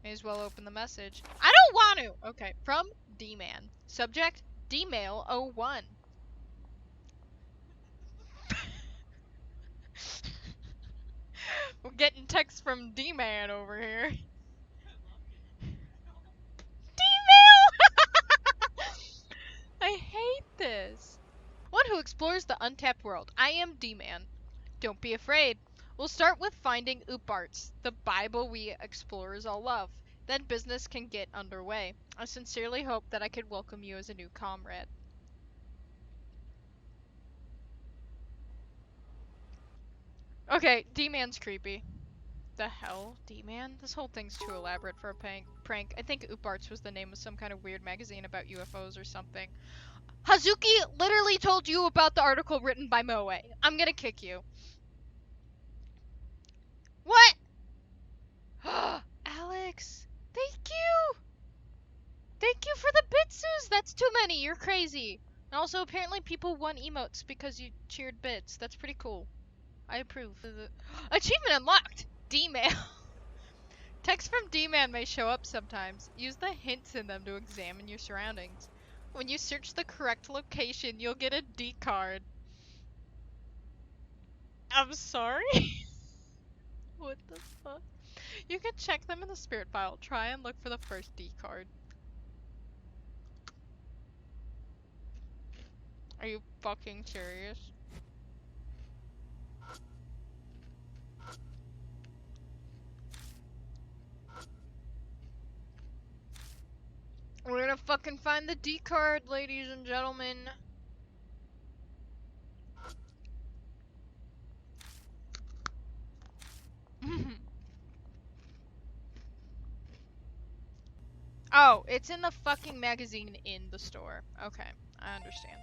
May as well open the message. I don't want to! Okay, from D-Man. Subject, D-Mail01. We're getting texts from D-Man over here. D-Mail! I hate this. One who explores the untapped world. I am D-Man. Don't be afraid. We'll start with finding Ooparts, the Bible we explorers all love. Then business can get underway. I sincerely hope that I could welcome you as a new comrade. Okay, D-Man's creepy. The hell? D-Man? This whole thing's too elaborate for a prank. I think Ooparts was the name of some kind of weird magazine about UFOs or something. Hazuki literally told you about the article written by Moe. I'm gonna kick you. What? Alex, thank you! Thank you for the bitsus! That's too many, you're crazy. And also, apparently people won emotes because you cheered bits. That's pretty cool. I approve. Achievement unlocked! D-Mail. Text from D-Man may show up sometimes. Use the hints in them to examine your surroundings. When you search the correct location, you'll get a D card. I'm sorry? What the fuck? You can check them in the spirit file. Try and look for the first D card. Are you fucking serious? We're gonna fucking find the D card, ladies and gentlemen. Oh, it's in the fucking magazine in the store. Okay, I understand.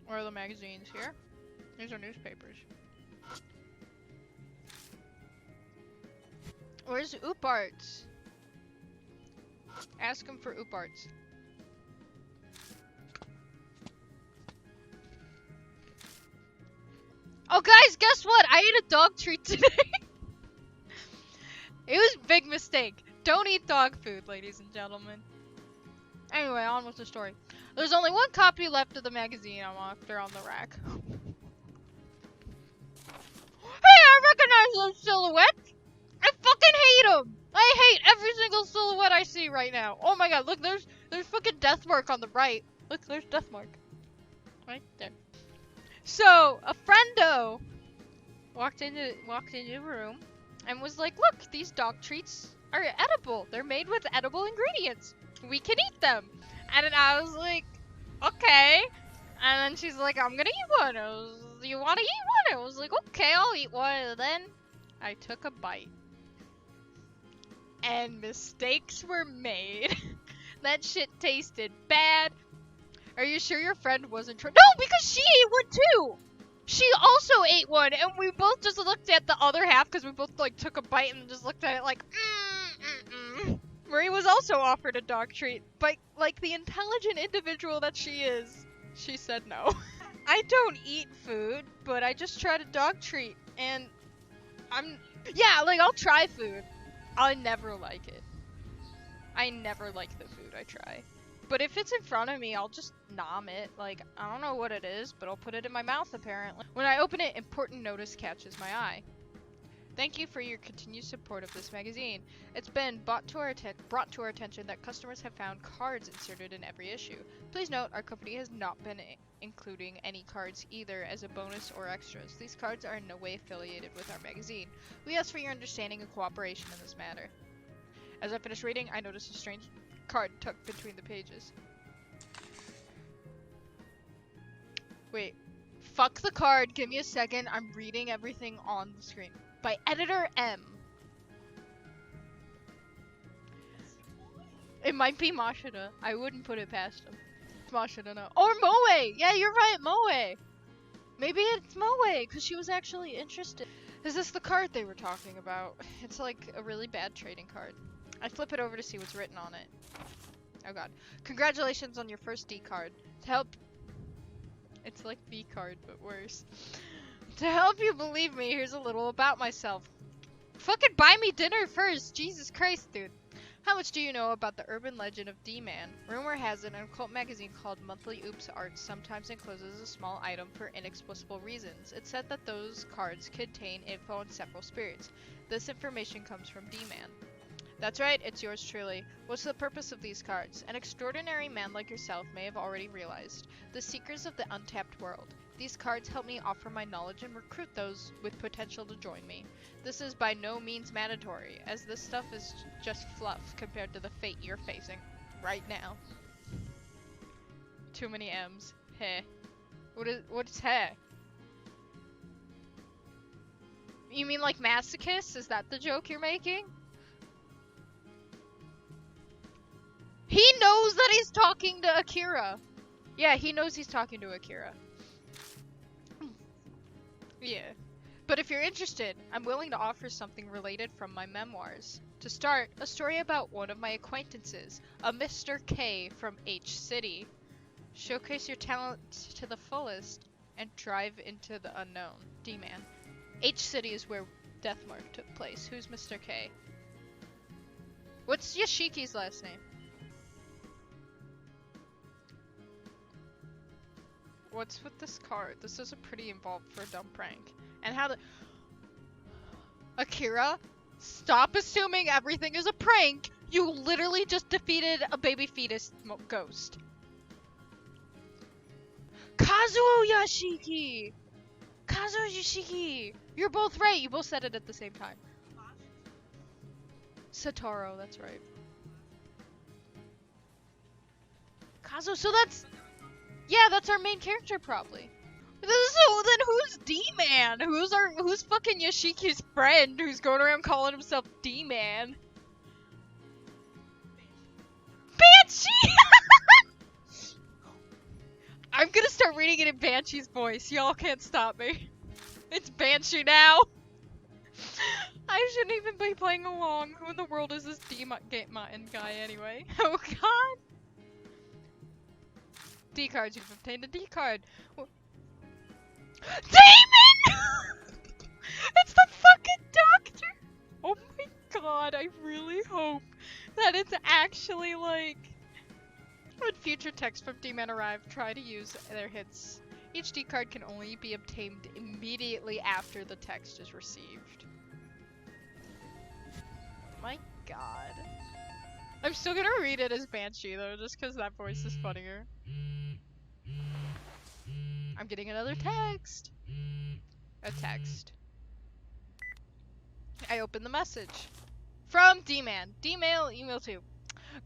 Where are the magazines here? These are newspapers. Where's Ooparts? Ask him for Ooparts. Oh guys, guess what? I ate a dog treat today. It was a big mistake. Don't eat dog food, ladies and gentlemen. Anyway, on with the story. There's only one copy left of the magazine I'm after on the rack. Hey, I recognize those silhouettes! I fucking hate them! I hate every single silhouette I see right now. Oh my god, look, there's fucking Deathmark on the right. Look, there's Deathmark. Right there. So, a friendo walked into the room and was like, look, these dog treats are edible. They're made with edible ingredients. We can eat them. And then I was like, okay. And then she's like, I'm gonna eat one. You wanna eat one? I was like, okay, I'll eat one. And then I took a bite. And mistakes were made. That shit tasted bad. Are you sure your friend wasn't No, because she ate one too! She also ate one, and we both just looked at the other half because we both like took a bite and just looked at it like, Marie was also offered a dog treat, but like the intelligent individual that she is, she said no. I don't eat food, but I just tried a dog treat, and yeah, like I'll try food. I never like it. I never like the food I try. But if it's in front of me, I'll just nom it. Like, I don't know what it is, but I'll put it in my mouth apparently. When I open it, important notice catches my eye. Thank you for your continued support of this magazine. It's been brought to our attention that customers have found cards inserted in every issue. Please note, our company has not been including any cards either as a bonus or extras. These cards are in no way affiliated with our magazine. We ask for your understanding and cooperation in this matter. As I finish reading, I notice a strange card tucked between the pages. Wait. Fuck the card. Give me a second. I'm reading everything on the screen. By Editor M. It might be Mashida. I wouldn't put it past him. Mashida, no. Or Moe! Yeah, you're right, Moe! Maybe it's Moe, because she was actually interested. Is this the card they were talking about? It's like a really bad trading card. I flip it over to see what's written on it. Oh god. Congratulations on your first D card. To help... It's like V card, but worse. To help you believe me, here's a little about myself. Fucking buy me dinner first! Jesus Christ, dude. How much do you know about the urban legend of D-Man? Rumor has it an occult magazine called Monthly Oops Art sometimes encloses a small item for inexplicable reasons. It's said that those cards contain info on several spirits. This information comes from D-Man. That's right, it's yours truly. What's the purpose of these cards? An extraordinary man like yourself may have already realized. The seekers of the untapped world. These cards help me offer my knowledge and recruit those with potential to join me. This is by no means mandatory, as this stuff is just fluff compared to the fate you're facing right now. Too many M's. Heh. What's heh? You mean like masochist? Is that the joke you're making? He knows that he's talking to Akira. Yeah, he knows he's talking to Akira. Yeah. But if you're interested, I'm willing to offer something related from my memoirs. To start, a story about one of my acquaintances, a Mr. K from H City. Showcase your talent to the fullest and drive into the unknown. D-Man. H City is where Deathmark took place. Who's Mr. K? What's Yashiki's last name? What's with this card? This is a pretty involved for a dumb prank. And how the... Akira, stop assuming everything is a prank! You literally just defeated a baby fetus ghost. Kazuo Yashiki! Kazuo Yashiki! You're both right, you both said it at the same time. Satoru, that's right. Kazuo, so that's... Yeah, that's our main character, probably. So then who's D-Man? Who's fucking Yashiki's friend who's going around calling himself D-Man? Banshee! I'm gonna start reading it in Banshee's voice. Y'all can't stop me. It's Banshee now. I shouldn't even be playing along. Who in the world is this D-Man guy anyway? Oh god. D cards, you've obtained a D card. Damon! It's the fucking doctor! Oh my god, I really hope that it's actually like... When future texts from D-Man arrive, try to use their hits. Each D card can only be obtained immediately after the text is received. My god. I'm still gonna read it as Banshee though, just because that voice is funnier. I'm getting another text. A text. I open the message. From D-Man. D-Mail, email 2.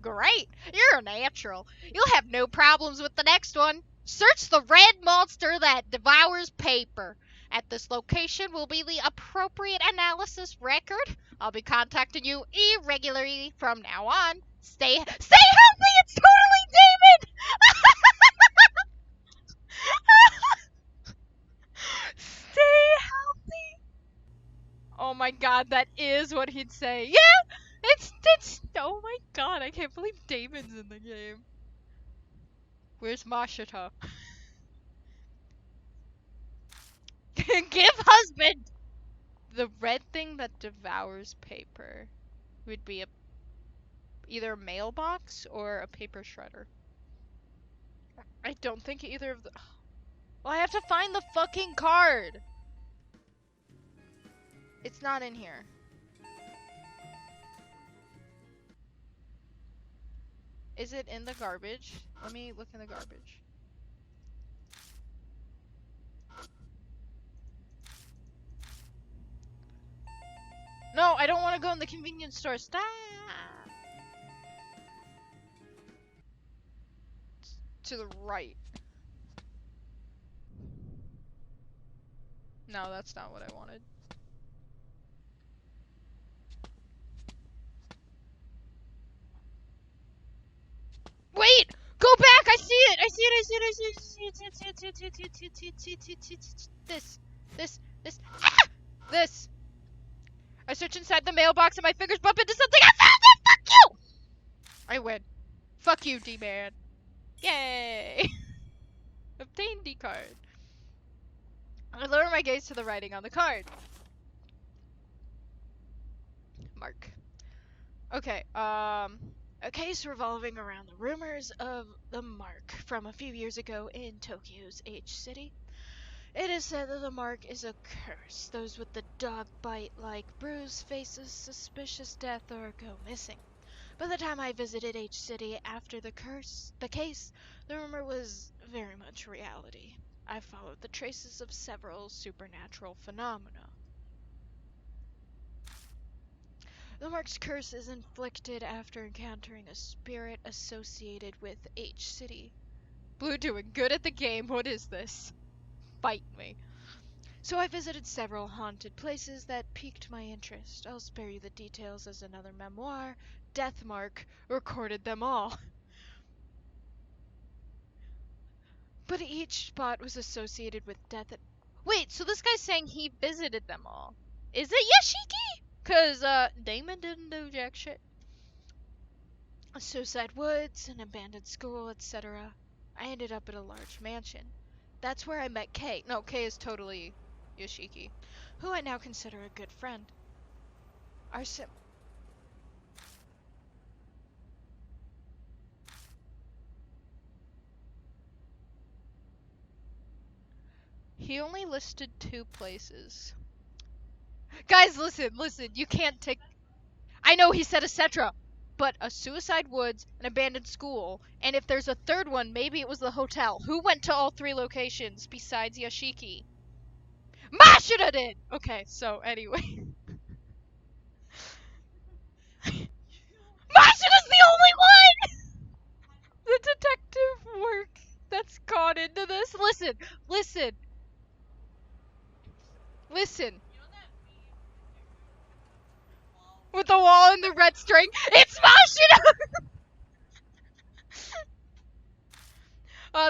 Great! You're a natural. You'll have no problems with the next one. Search the red monster that devours paper. At this location will be the appropriate analysis record. I'll be contacting you irregularly from now on. Stay healthy! It's totally Damon! Stay healthy! Oh my god, that is what he'd say. Yeah! It's, oh my god, I can't believe Damon's in the game. Where's Mashita? Give husband! The red thing that devours paper. would be either a mailbox or a paper shredder. I don't think either of the. Well, I have to find the fucking card! It's not in here. Is it in the garbage? Let me look in the garbage. No, I don't want to go in the convenience store. Stop! To the right. No, that's not what I wanted. Wait! Go back! I see it! I see it! I see it! I see it! This. Ah! This. I search inside the mailbox and my fingers bump into something. I found it! Fuck you! I win. Fuck you, D-Man. Yay! Obtain D-card. I lower my gaze to the writing on the card. Mark. Okay, a case revolving around the rumors of the mark from a few years ago in Tokyo's H-City. It is said that the mark is a curse. Those with the dog bite-like bruise faces suspicious death or go missing. By the time I visited H-City after the case, the rumor was very much reality. I followed the traces of several supernatural phenomena. The mark's curse is inflicted after encountering a spirit associated with H-City. Blue doing good at the game, what is this? Fight me. So I visited several haunted places that piqued my interest. I'll spare you the details as another memoir, Deathmark, recorded them all. But each spot was associated with death. Wait, so this guy's saying he visited them all. Is it Yashiki? Cause, Damon didn't do jack shit. Suicide woods, an abandoned school, etc. I ended up at a large mansion. That's where I met Kay. No, Kay is totally Yoshiki, who I now consider a good friend. Our He only listed 2 places. Guys, listen, you can't take... I know he said etc., but a suicide woods, an abandoned school, and if there's a third one, maybe it was the hotel. Who went to all 3 locations besides Yashiki? Mashida did! Okay, so anyway. Mashida's the only one! The detective work that's gone into this. Listen. With the wall and the red string. It's Mashida!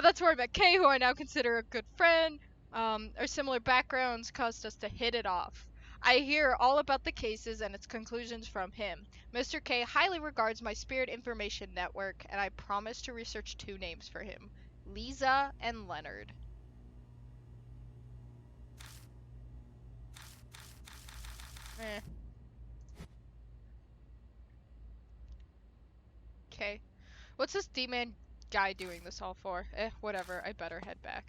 That's where I met Kay, who I now consider a good friend. Our similar backgrounds caused us to hit it off. I hear all about the cases and its conclusions from him. Mr. K highly regards my spirit information network, and I promise to research 2 names for him. Lisa and Leonard. Okay. What's this D-man guy doing this all for? Whatever. I better head back.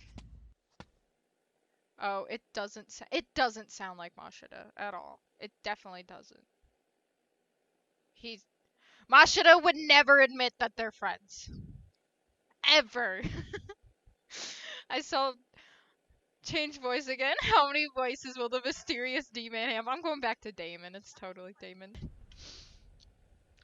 Oh, it doesn't sound like Mashida at all. It definitely doesn't. Mashida would never admit that they're friends. Ever. I saw change voice again. How many voices will the mysterious D-man have? I'm going back to Damon. It's totally Damon.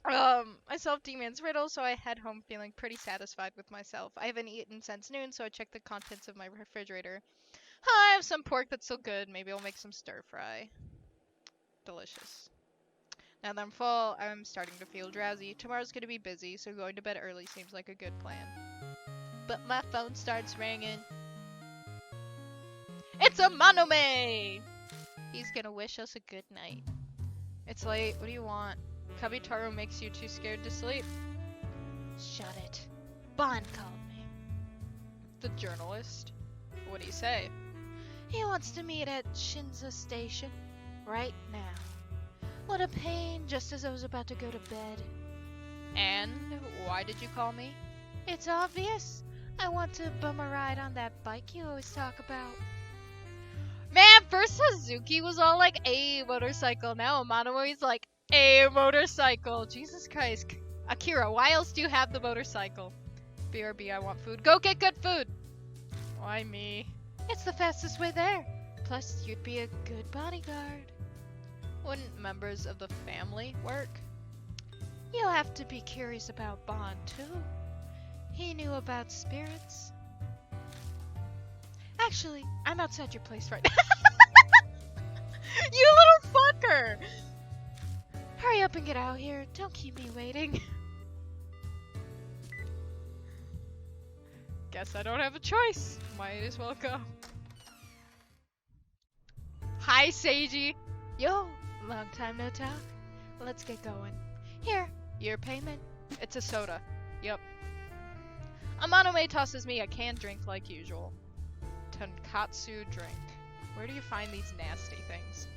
I solved D-man's riddle, so I head home feeling pretty satisfied with myself. I haven't eaten since noon, so I checked the contents of my refrigerator. I have some pork that's still good. Maybe I'll make some stir fry. Delicious. Now that I'm full, I'm starting to feel drowsy. Tomorrow's gonna be busy, so going to bed early seems like a good plan. But my phone starts ringing. It's a Manome! He's gonna wish us a good night. It's late. What do you want? Kabitaro makes you too scared to sleep. Shut it. Bon called me. The journalist? What do you say? He wants to meet at Shinza Station right now. What a pain, just as I was about to go to bed. And why did you call me? It's obvious. I want to bum a ride on that bike you always talk about. Man, first Hazuki was all like a motorcycle. Now Amanome's like a motorcycle. Jesus Christ. Akira, why else do you have the motorcycle? BRB, I want food. Go get good food. Why me? It's the fastest way there. Plus, you'd be a good bodyguard. Wouldn't members of the family work? You'll have to be curious about Bond, too. He knew about spirits. Actually, I'm outside your place right now. You little fucker! Hurry up and get out here. Don't keep me waiting. Guess I don't have a choice. Might as well go. Hi, Seiji. Yo, long time no talk. Let's get going. Here, your payment. It's a soda. Yep. Amanome tosses me a canned drink like usual. Tonkatsu drink. Where do you find these nasty things?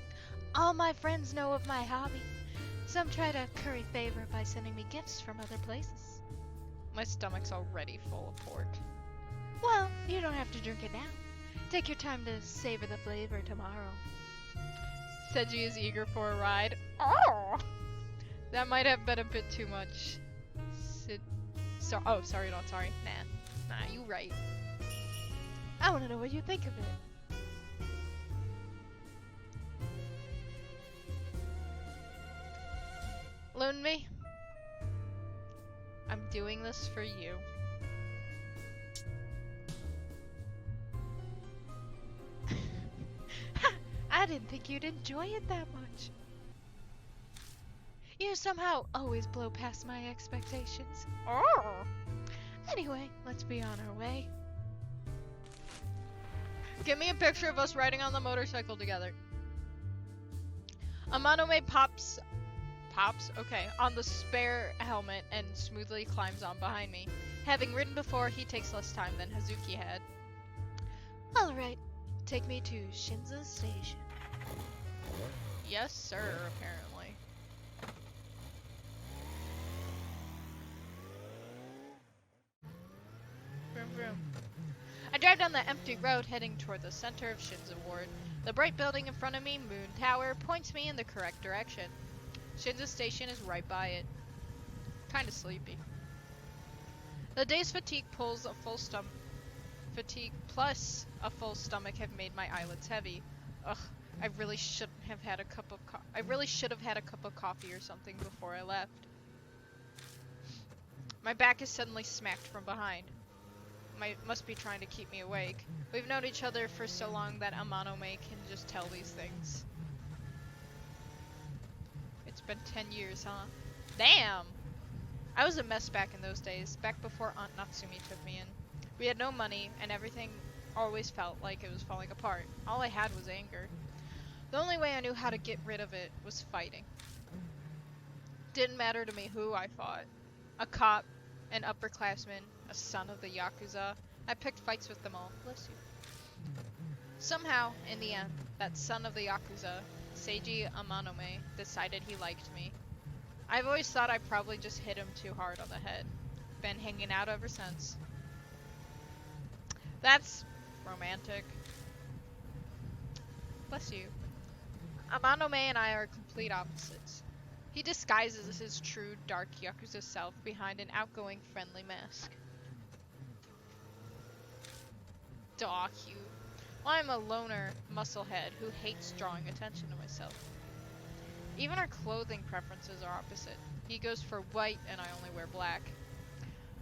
All my friends know of my hobby. Some try to curry favor by sending me gifts from other places. My stomach's already full of pork. Well, you don't have to drink it now. Take your time to savor the flavor tomorrow. Seiji is eager for a ride. Oh! That might have been a bit too much. Sorry, not sorry. Nah, you right. I want to know what you think of it. Loan me? I'm doing this for you. I didn't think you'd enjoy it that much. You somehow always blow past my expectations. Oh! Anyway, let's be on our way. Give me a picture of us riding on the motorcycle together. Amanome pops, okay, on the spare helmet and smoothly climbs on behind me. Having ridden before, he takes less time than Hazuki had. Alright, take me to Shinza Station. Yes, sir, apparently. Vroom vroom. I drive down the empty road heading toward the center of Shinza Ward. The bright building in front of me, Moon Tower, points me in the correct direction. Shinza Station is right by it. Kinda sleepy. The day's fatigue plus a full stomach have made my eyelids heavy. Ugh, I really should have had a cup of coffee or something before I left. My back is suddenly smacked from behind. Must be trying to keep me awake. We've known each other for so long that Amanome can just tell these things. It's been 10 years, huh? Damn! I was a mess back in those days, back before Aunt Natsumi took me in. We had no money, and everything always felt like it was falling apart. All I had was anger. The only way I knew how to get rid of it was fighting. Didn't matter to me who I fought. A cop, an upperclassman, a son of the Yakuza. I picked fights with them all. Bless you. Somehow, in the end, that son of the Yakuza, Seiji Amanome, decided he liked me. I've always thought I probably just hit him too hard on the head. Been hanging out ever since. That's romantic. Bless you. Amanome and I are complete opposites. He disguises his true dark Yakuza self behind an outgoing, friendly mask. Dog you. Well, I'm a loner musclehead who hates drawing attention to myself. Even our clothing preferences are opposite. He goes for white and I only wear black.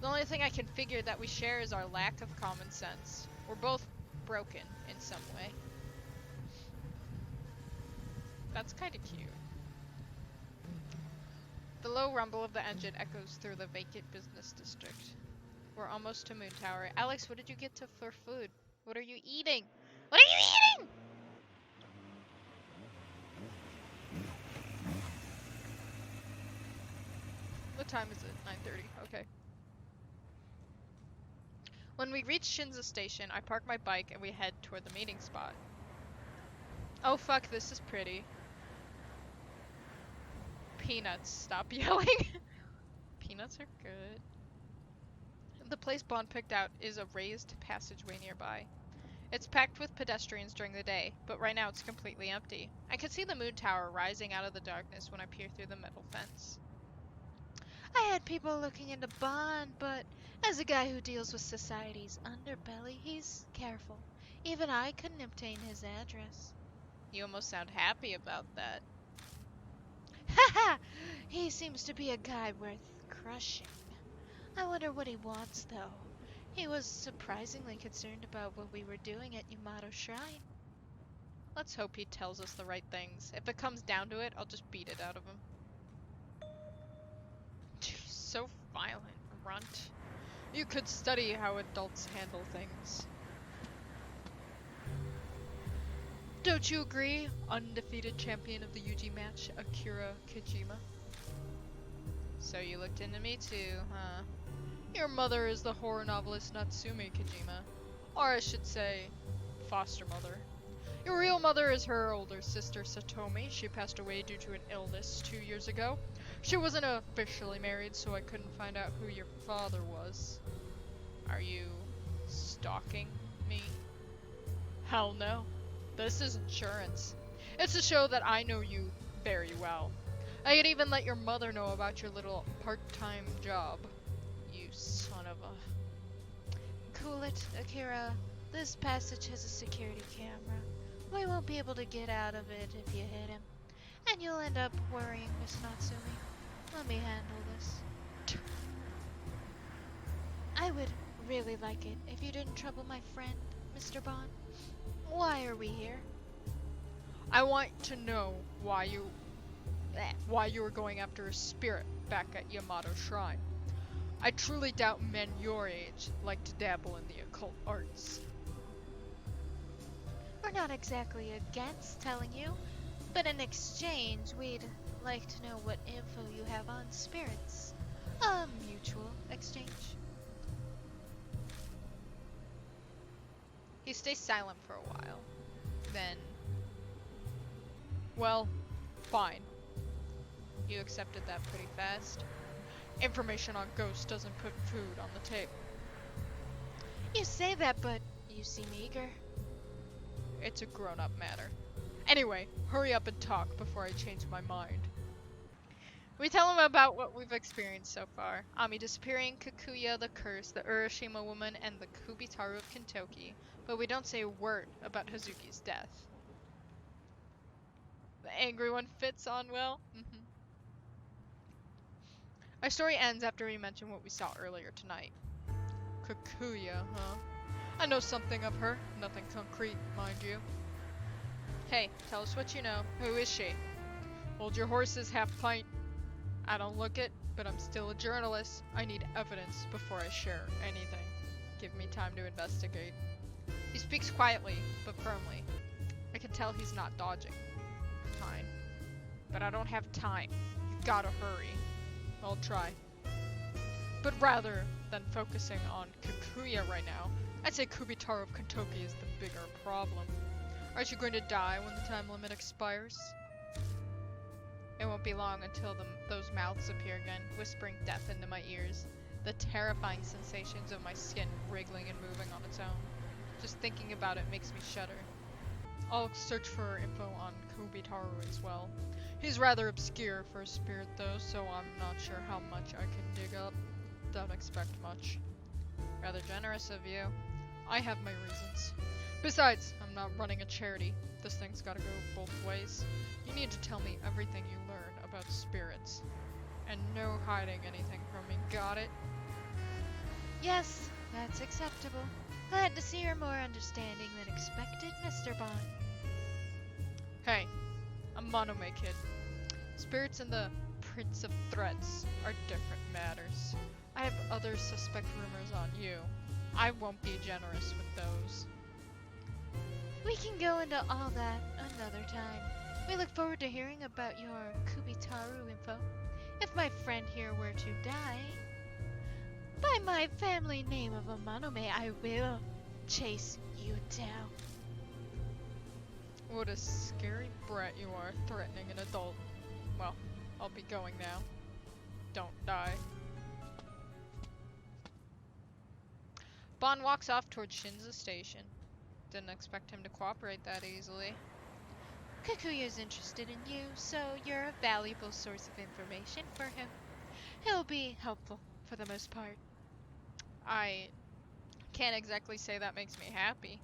The only thing I can figure that we share is our lack of common sense. We're both broken in some way. That's kinda cute. The low rumble of the engine echoes through the vacant business district. We're almost to Moon Tower. Alex, what did you get for food? What are you eating? What are you eating? What time is it? 9:30. Okay. When we reach Shinza Station, I park my bike and we head toward the meeting spot. Oh fuck, this is pretty. Peanuts, stop yelling. Peanuts are good. The place Bond picked out is a raised passageway nearby. It's packed with pedestrians during the day, but right now it's completely empty. I can see the moon tower rising out of the darkness when I peer through the metal fence. I had people looking into Bond, but as a guy who deals with society's underbelly, he's careful. Even I couldn't obtain his address. You almost sound happy about that. Haha! He seems to be a guy worth crushing. I wonder what he wants, though. He was surprisingly concerned about what we were doing at Yamato Shrine. Let's hope he tells us the right things. If it comes down to it, I'll just beat it out of him. Jeez, so violent, runt. You could study how adults handle things. Don't you agree? Undefeated champion of the Yuji match, Akira Kojima. So you looked into me too, huh? Your mother is the horror novelist Natsume Kojima. Or I should say, foster mother. Your real mother is her older sister Satomi. She passed away due to an illness 2 years ago. She wasn't officially married, so I couldn't find out who your father was. Are you stalking me? Hell no. This is insurance. It's to show that I know you very well. I could even let your mother know about your little part-time job. You son of a... Cool it, Akira. This passage has a security camera. We won't be able to get out of it if you hit him. And you'll end up worrying Miss Natsume. Let me handle this. I would really like it if you didn't trouble my friend, Mr. Bond. Why are we here? I want to know why you were going after a spirit back at Yamato Shrine. I truly doubt men your age like to dabble in the occult arts. We're not exactly against telling you, but in exchange, we'd like to know what info you have on spirits. A mutual exchange. He stays silent for a while. Then... Well, fine. You accepted that pretty fast. Information on ghosts doesn't put food on the table. You say that, but you seem eager. It's a grown-up matter. Anyway, hurry up and talk before I change my mind. We tell him about what we've experienced so far. Ami disappearing, Kikuya the curse, the Urashima woman, and the Kubitaru of Kentucky. But we don't say a word about Hazuki's death. The angry one fits on well. Our story ends after we mention what we saw earlier tonight. Kikuya, huh? I know something of her. Nothing concrete, mind you. Hey, tell us what you know. Who is she? Hold your horses, half-pint. I don't look it, but I'm still a journalist. I need evidence before I share anything. Give me time to investigate. He speaks quietly, but firmly. I can tell he's not dodging. Fine. But I don't have time. You gotta hurry. I'll try. But rather than focusing on Kikuya right now, I'd say Kubitaru of Kentucky is the bigger problem. Aren't you going to die when the time limit expires? It won't be long until those mouths appear again, whispering death into my ears. The terrifying sensations of my skin wriggling and moving on its own. Just thinking about it makes me shudder. I'll search for info on Kubitaru as well. He's rather obscure for a spirit though, so I'm not sure how much I can dig up. Don't expect much. Rather generous of you. I have my reasons. Besides, I'm not running a charity. This thing's gotta go both ways. You need to tell me everything you learn about spirits. And no hiding anything from me, got it? Yes, that's acceptable. Glad to see you're more understanding than expected, Mr. Bond. Hey, I'm Monome Kid. Spirits and the Prince of Threats are different matters. I have other suspect rumors on you. I won't be generous with those. We can go into all that another time. We look forward to hearing about your Kubitaru info. If my friend here were to die, by my family name of Amanome, I will chase you down. What a scary brat you are, threatening an adult. Well, I'll be going now. Don't die. Bon walks off towards Shinza Station. Didn't expect him to cooperate that easily. Kukuyu's interested in you, so you're a valuable source of information for him. He'll be helpful for the most part. I can't exactly say that makes me happy.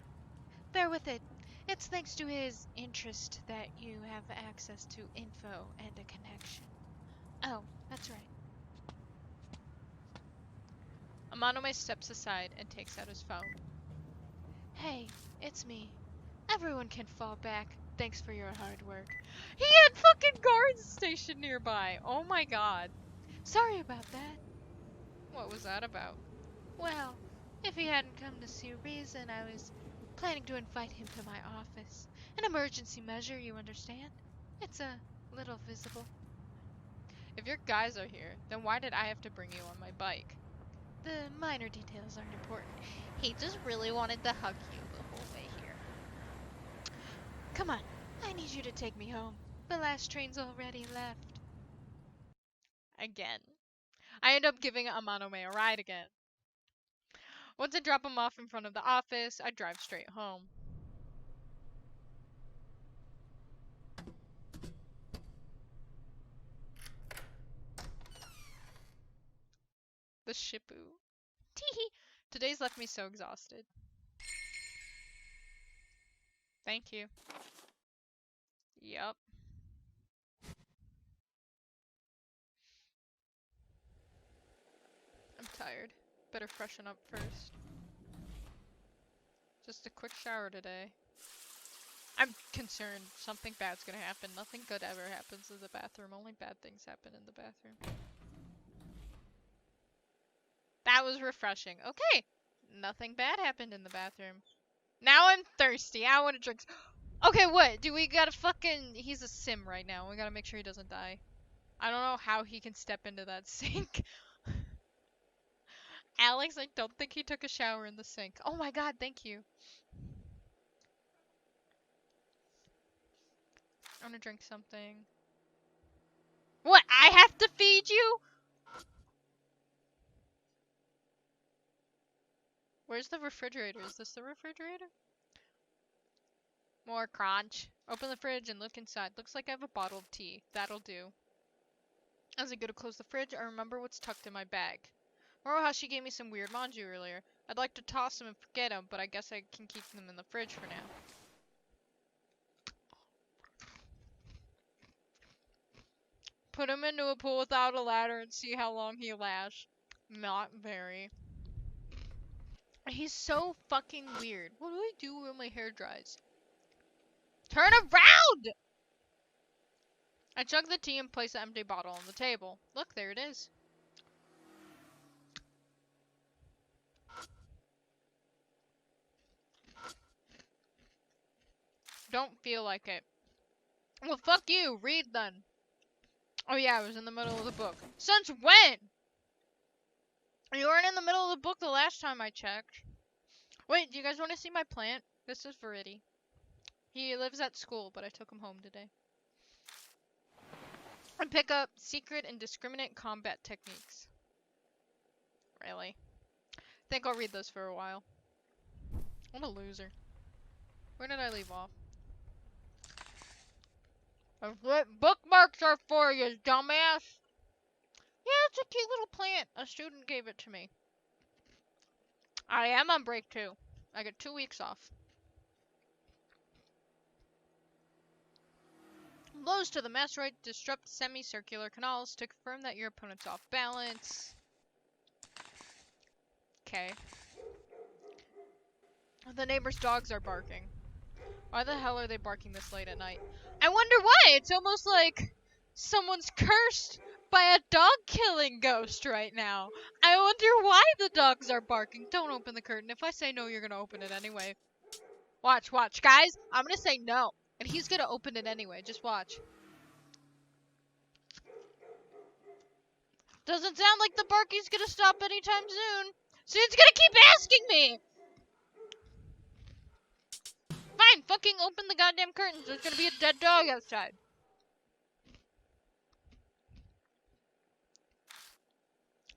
Bear with it. It's thanks to his interest that you have access to info and a connection. Oh, that's right. Amanome steps aside and takes out his phone. Hey, it's me. Everyone can fall back. Thanks for your hard work. He had fucking guards stationed nearby. Oh my god. Sorry about that. What was that about? Well, if he hadn't come to see reason, I was planning to invite him to my office. An emergency measure, you understand? It's a little visible. If your guys are here, then why did I have to bring you on my bike? The minor details aren't important. He just really wanted to hug you the whole way here. Come on, I need you to take me home. The last train's already left. Again. I end up giving Amanome a ride again. Once I drop him off in front of the office, I drive straight home. The Shippu. Teehee. Today's left me so exhausted. Thank you. Yup. I'm tired. Better freshen up first. Just a quick shower today. I'm concerned. Something bad's gonna happen. Nothing good ever happens in the bathroom. Only bad things happen in the bathroom. That was refreshing. Okay. Nothing bad happened in the bathroom. Now I'm thirsty. I want to drink. Okay, what? Do we gotta fucking... He's a sim right now. We gotta make sure he doesn't die. I don't know how he can step into that sink. Alex, I don't think he took a shower in the sink. Oh my god, thank you. I want to drink something. What? I have to feed you? Where's the refrigerator? Is this the refrigerator? More crunch. Open the fridge and look inside. Looks like I have a bottle of tea. That'll do. As I go to close the fridge, I remember what's tucked in my bag. Remember how she gave me some weird manju earlier? I'd like to toss them and forget them, but I guess I can keep them in the fridge for now. Put him into a pool without a ladder and see how long he lasts. Not very. He's so fucking weird. What do I do when my hair dries? Turn around! I chug the tea and place the empty bottle on the table. Look, there it is. Don't feel like it. Well, fuck you. Read then. Oh yeah, I was in the middle of the book. Since when? You weren't in the middle of the book the last time I checked. Wait, do you guys want to see my plant? This is Verity. He lives at school, but I took him home today. And pick up secret and discriminate combat techniques. Really? Think I'll read those for a while. What a loser. Where did I leave off? What bookmarks are for, you dumbass? Yeah, it's a cute little plant. A student gave it to me. I am on break too. I get 2 weeks off. Blows to the masteroid disrupt semicircular canals to confirm that your opponent's off balance. Okay. The neighbor's dogs are barking. Why the hell are they barking this late at night? I wonder why! It's almost like someone's cursed by a dog-killing ghost right now. I wonder why the dogs are barking. Don't open the curtain. If I say no, you're gonna open it anyway. Watch, watch. Guys, I'm gonna say no. And he's gonna open it anyway. Just watch. Doesn't sound like the barking's gonna stop anytime soon. So he's gonna keep asking me! Fine, fucking open the goddamn curtains. There's gonna be a dead dog outside.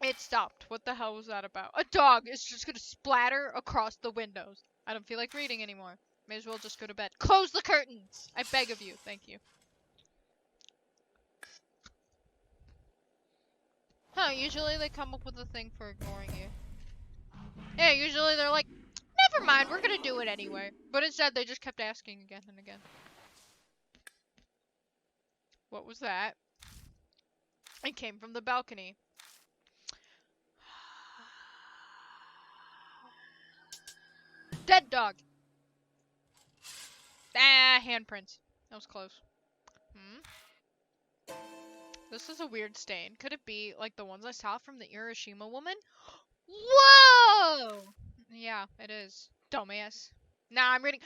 It stopped. What the hell was that about? A dog is just gonna splatter across the windows. I don't feel like reading anymore. May as well just go to bed. Close the curtains! I beg of you. Thank you. Huh, usually they come up with a thing for ignoring you. Yeah, usually they're like, never mind, we're gonna do it anyway. But instead, they just kept asking again and again. What was that? It came from the balcony. Dead dog! Ah, handprints. That was close. This is a weird stain. Could it be like the ones I saw from the Hiroshima woman? Whoa! Yeah, it is. Dumbass. I'm reading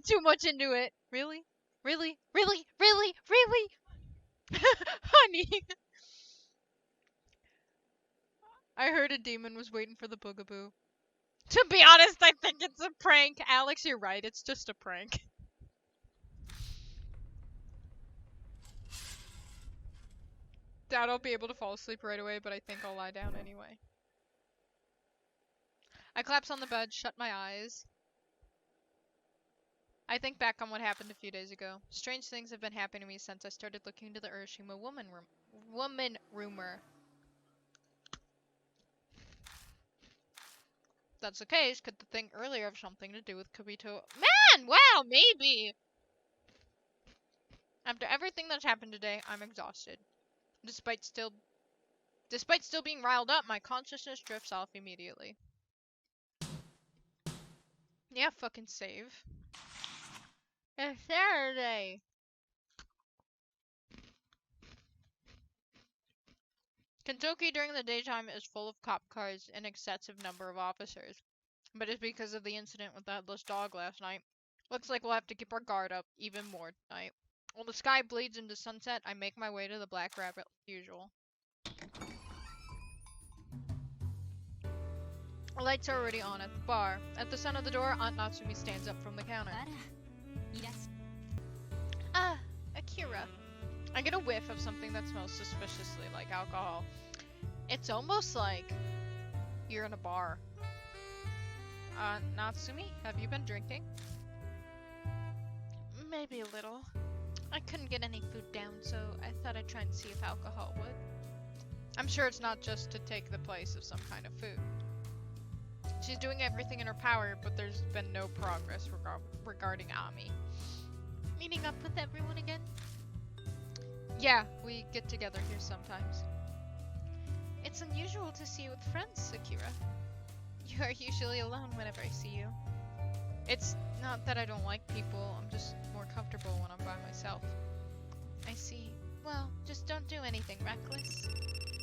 too much into it. Really? Really? Really? Really? Really? Honey. I heard a demon was waiting for the boogaboo. To be honest, I think it's a prank. Alex, you're right. It's just a prank. Doubt I'll be able to fall asleep right away, but I think I'll lie down anyway. I collapse on the bed, shut my eyes. I think back on what happened a few days ago. Strange things have been happening to me since I started looking into the Hiroshima woman rumor. If that's the case, could the thing earlier have something to do with Kabito? Man, wow, maybe! After everything that's happened today, I'm exhausted. Despite still being riled up, my consciousness drifts off immediately. Yeah, fucking save. It's Saturday. Kentucky during the daytime is full of cop cars and excessive number of officers. But it's because of the incident with the headless dog last night. Looks like we'll have to keep our guard up even more tonight. While the sky bleeds into sunset, I make my way to the Black Rabbit like usual. The lights are already on at the bar. At the sound of the door, Aunt Natsumi stands up from the counter. Ah, Akira. I get a whiff of something that smells suspiciously like alcohol. It's almost like you're in a bar. Natsumi, have you been drinking? Maybe a little. I couldn't get any food down, so I thought I'd try and see if alcohol would. I'm sure it's not just to take the place of some kind of food. She's doing everything in her power, but there's been no progress regarding Ami. Meeting up with everyone again? Yeah, we get together here sometimes. It's unusual to see you with friends, Akira. You are usually alone whenever I see you. It's not that I don't like people, I'm just more comfortable when I'm by myself. I see. Well, just don't do anything reckless.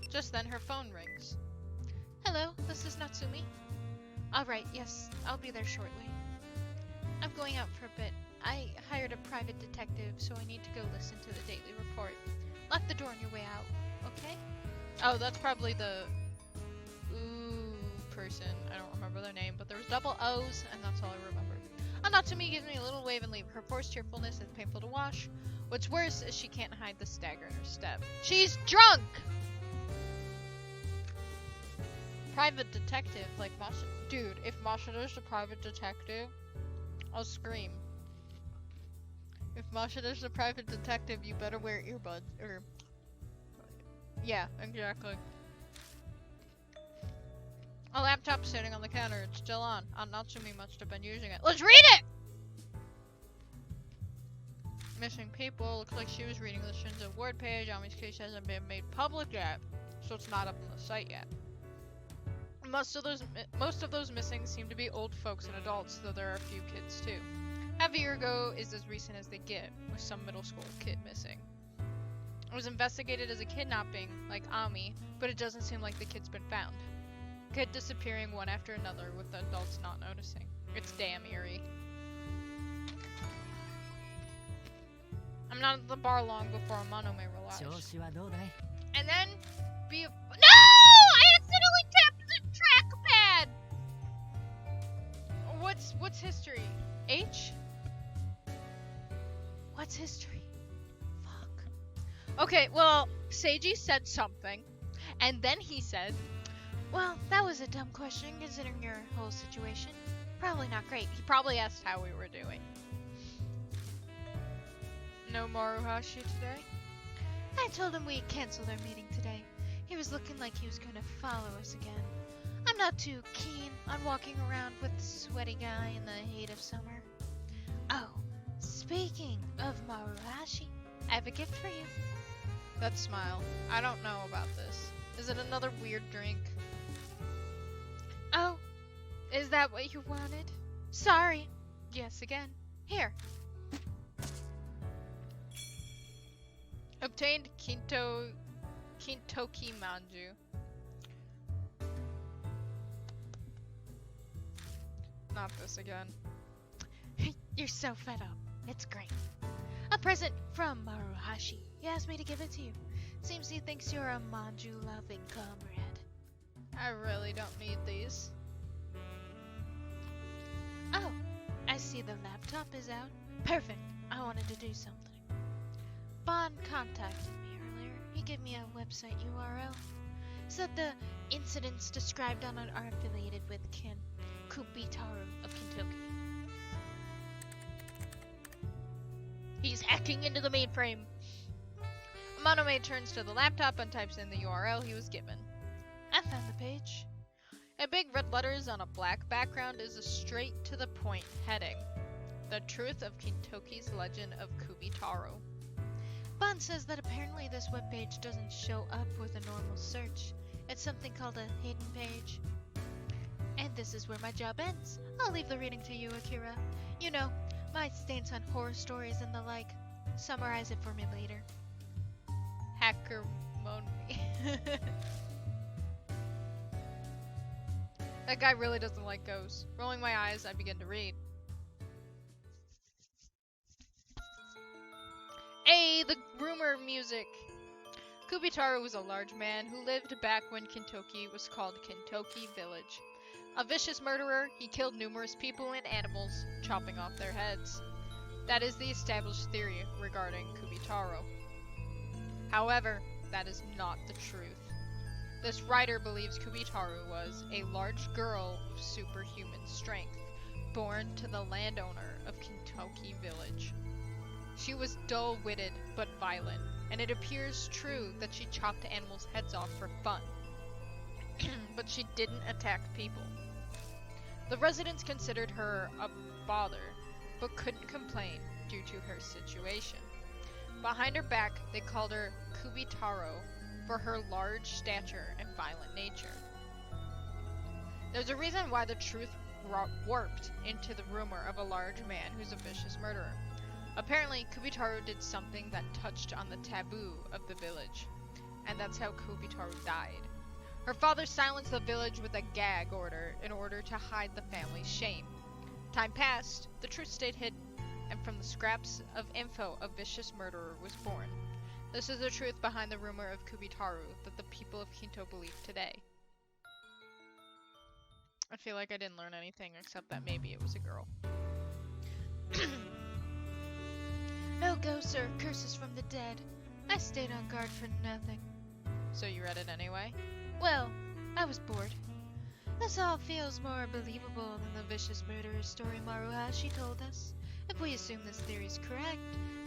Just then her phone rings. Hello, this is Natsumi. Alright, yes, I'll be there shortly. I'm going out for a bit. I hired a private detective, so I need to go listen to the daily report. Lock the door on your way out, okay? Oh, that's probably the person. I don't remember their name, but there was double O's, and that's all I remember. Natsumi gives me a little wave and leave. Her forced cheerfulness is painful to watch. What's worse is she can't hide the stagger in her step. She's drunk! Private detective, like Masha. Dude, if Mashida's the private detective, I'll scream. If Mashida's the private detective, you better wear earbuds. Or. Yeah, exactly. A laptop sitting on the counter. It's still on. Natsumi must have been using it. Let's read it! Missing people. Looks like she was reading the Shinzo Ward page. Ami's case hasn't been made public yet, so it's not up on the site yet. Most of those missing seem to be old folks and adults, though there are a few kids too. Half a year ago is as recent as they get, with some middle school kid missing. It was investigated as a kidnapping, like Ami, but it doesn't seem like the kid's been found. Kid disappearing one after another, with the adults not noticing. It's damn eerie. I'm not at the bar long before Amano may realize. And then be No! I accidentally tapped the trackpad! What's history? H? What's history? Fuck. Okay, well, Seiji said something, And then he said, Well, that was a dumb question considering your whole situation. Probably not great. he probably asked how we were doing. No Maruhashi today? I told him we canceled our meeting today. He was looking like he was going to follow us again. I'm not too keen on walking around with the sweaty guy in the heat of summer. Oh, speaking of Maruhashi, I have a gift for you. That smile. I don't know about this. Is it another weird drink? Oh, Is that what you wanted? sorry. Yes, again. Here. Obtained Kintoki Manju. Not this again. You're so fed up. It's great. A present from Maruhashi. He asked me to give it to you. Seems he thinks you're a Manju-loving comrade. I really don't need these. Oh, I see the laptop is out. Perfect. I wanted to do something. Bond contacted me earlier. He gave me a website URL. Said the incidents described on it are affiliated with Kubitaru of Kentucky. He's hacking into the mainframe. Monome turns to the laptop and types in the URL he was given. I found the page. In big red letters on a black background is a straight to the point heading. The truth of Kintoki's legend of Kubitaro. Bond says that apparently this webpage doesn't show up with a normal search. It's something called a hidden page. And this is where my job ends. I'll leave the reading to you, Akira. You know, my stance on horror stories and the like. Summarize it for me later. Hacker Moni. That guy really doesn't like ghosts. Rolling my eyes, I begin to read. Hey, the rumor music! Kubitaru was a large man who lived back when Kintoki was called Kintoki Village. A vicious murderer, he killed numerous people and animals, chopping off their heads. That is the established theory regarding Kubitaro. However, that is not the truth. This writer believes Kubitaru was a large girl of superhuman strength, born to the landowner of Kintoki Village. She was dull-witted but violent, and it appears true that she chopped animals' heads off for fun. But she didn't attack people. The residents considered her a bother, but couldn't complain due to her situation. Behind her back, they called her Kubitaro for her large stature and violent nature. There's a reason why the truth warped into the rumor of a large man who's a vicious murderer. Apparently, Kubitaru did something that touched on the taboo of the village, and that's how Kubitaru died. Her father silenced the village with a gag order in order to hide the family's shame. Time passed, the truth stayed hidden, and from the scraps of info a vicious murderer was born. This is the truth behind the rumor of Kubitaru that the people of Kinto believe today. I feel like I didn't learn anything except that maybe it was a girl. No ghosts or curses from the dead. I stayed on guard for nothing. So you read it anyway? Well, I was bored. This all feels more believable than the vicious murderer story Maruhashi told us. If we assume this theory is correct,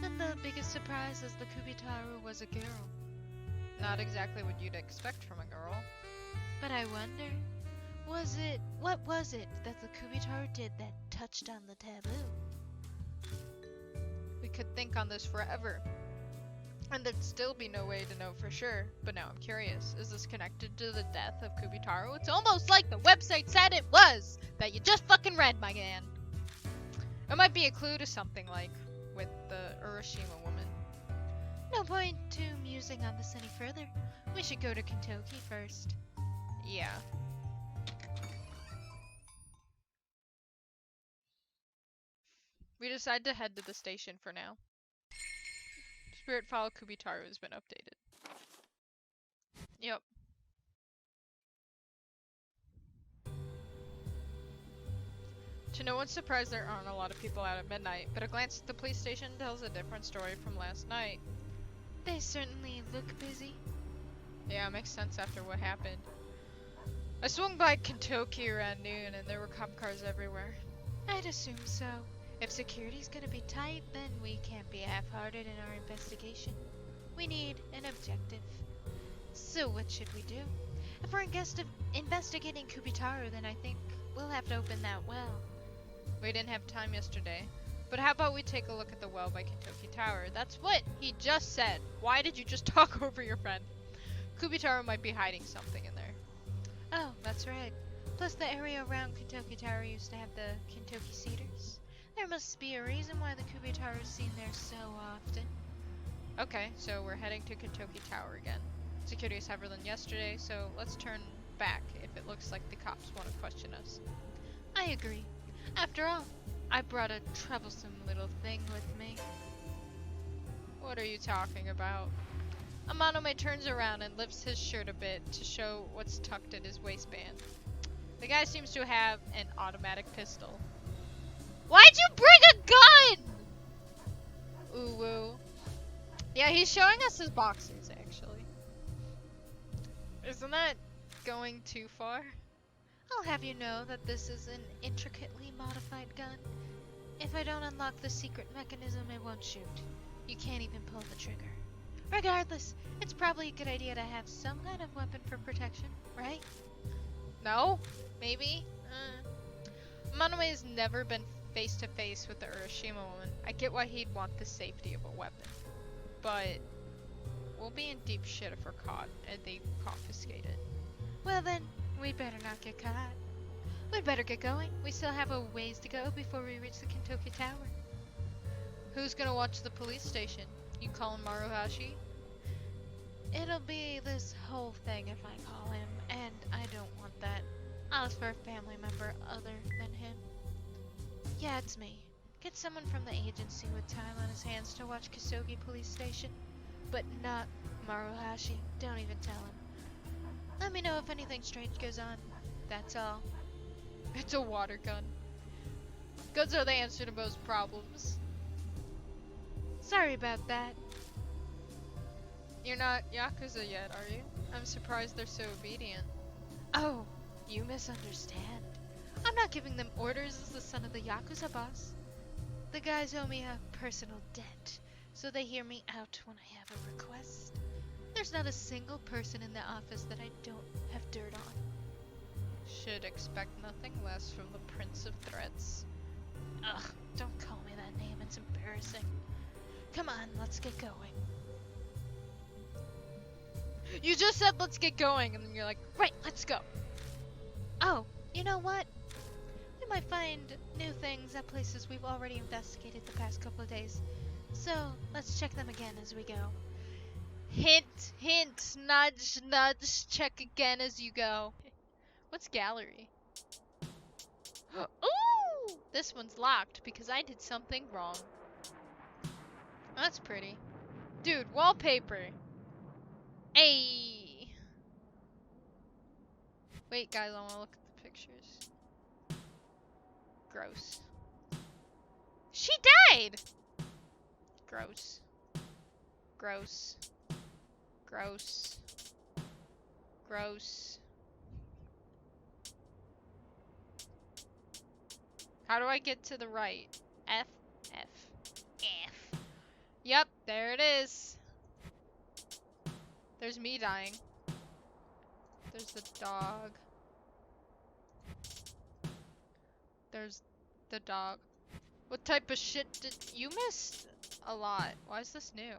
then the biggest surprise is the Kubitaru was a girl. Not exactly what you'd expect from a girl. But I wonder, what was it that the Kubitaru did that touched on the taboo? We could think on this forever. And there'd still be no way to know for sure, but now I'm curious. Is this connected to the death of Kubitaru? It's almost like the website said it was! That you just fucking read, my man! It might be a clue to something like with the Urashima woman. No point to musing on this any further. We should go to Kentucky first. Yeah. We decide to head to the station for now. Spirit file Kubitaru has been updated. Yep. To no one's surprise, there aren't a lot of people out at midnight, but a glance at the police station tells a different story from last night. They certainly look busy. Yeah, makes sense after what happened. I swung by Kentucky around noon and there were cop cars everywhere. I'd assume so. If security's gonna be tight, then we can't be half-hearted in our investigation. We need an objective. So what should we do? If we're investigating Kubitaru, then I think we'll have to open that well. We didn't have time yesterday. But how about we take a look at the well by Kentucky Tower? That's what he just said. Why did you just talk over your friend? Kubitaru might be hiding something in there. Oh, that's right. Plus the area around Kentucky Tower used to have the Kentucky Cedars. There must be a reason why the Kubitaru is seen there so often. Okay, so we're heading to Kentucky Tower again. Security is heavier than yesterday, so let's turn back if it looks like the cops want to question us. I agree. After all, I brought a troublesome little thing with me. What are you talking about? Amanome turns around and lifts his shirt a bit to show what's tucked in his waistband. The guy seems to have an automatic pistol. Why'd you bring a gun? Ooh woo. Yeah, he's showing us his boxers, actually. Isn't that going too far? I'll have you know that this is an intricately modified gun. If I don't unlock the secret mechanism, it won't shoot. You can't even pull the trigger. Regardless, it's probably a good idea to have some kind of weapon for protection, right? No? Maybe? Manome has never been face to face with the Urashima woman. I get why he'd want the safety of a weapon. But we'll be in deep shit if we're caught and they confiscate it. Well then, we'd better not get caught. We'd better get going. We still have a ways to go before we reach the Kentucky Tower. Who's gonna watch the police station? You calling Maruhashi? It'll be this whole thing if I call him, and I don't want that. I'll ask for a family member other than him. Yeah, it's me. Get someone from the agency with time on his hands to watch Kisogi Police Station. But not Maruhashi. Don't even tell him. Let me know if anything strange goes on. That's all. It's a water gun. Guns are the answer to most problems. Sorry about that. You're not Yakuza yet, are you? I'm surprised they're so obedient. Oh, you misunderstand. I'm not giving them orders as the son of the Yakuza boss. The guys owe me a personal debt, so they hear me out when I have a request. There's not a single person in the office that I don't have dirt on. Should expect nothing less from the Prince of Threats. Ugh, don't call me that name, it's embarrassing. Come on, let's get going. You just said let's get going, and then you're like, right, let's go. Oh, you know what? We might find new things at places we've already investigated the past couple of days. So, let's check them again as we go. Hint, hint, nudge, nudge, check again as you go. What's gallery? Ooh! This one's locked because I did something wrong. That's pretty. Dude, wallpaper! Hey! Wait, guys, I wanna look at the pictures. Gross. She died! Gross. Gross. Gross. Gross. How do I get to the right? F, F, F. Yep, there it is. There's me dying. There's the dog. There's the dog. What type of shit did you miss? A lot. Why is this new?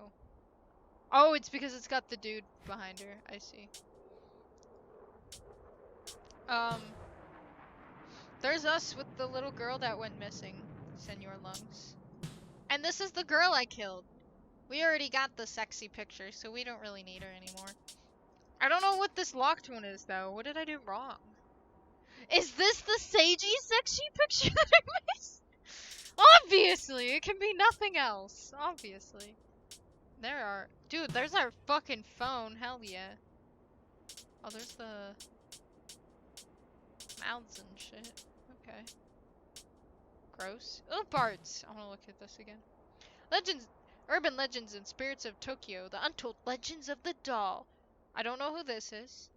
Oh, it's because it's got the dude behind her. I see. There's us with the little girl that went missing, Senor Lungs. And this is the girl I killed. We already got the sexy picture, so we don't really need her anymore. I don't know what this locked one is, though. What did I do wrong? Is this the Seiji sexy picture that I missed? Obviously! It can be nothing else. Obviously. There are... Dude, there's our fucking phone. Hell yeah. Oh, there's the... mouths and shit. Okay. Gross. Oh, Bards! I wanna look at this again. Legends... Urban legends and spirits of Tokyo. The untold legends of the doll. I don't know who this is.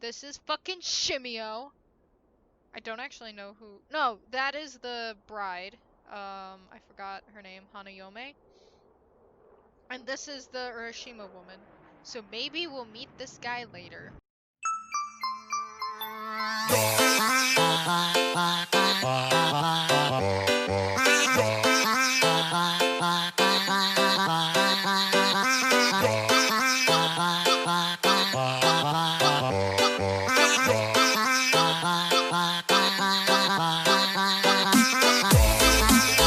This is fucking Shimio. I don't actually know who. No, that is the bride. I forgot her name, Hanayome. And this is the Urashima woman. So maybe we'll meet this guy later.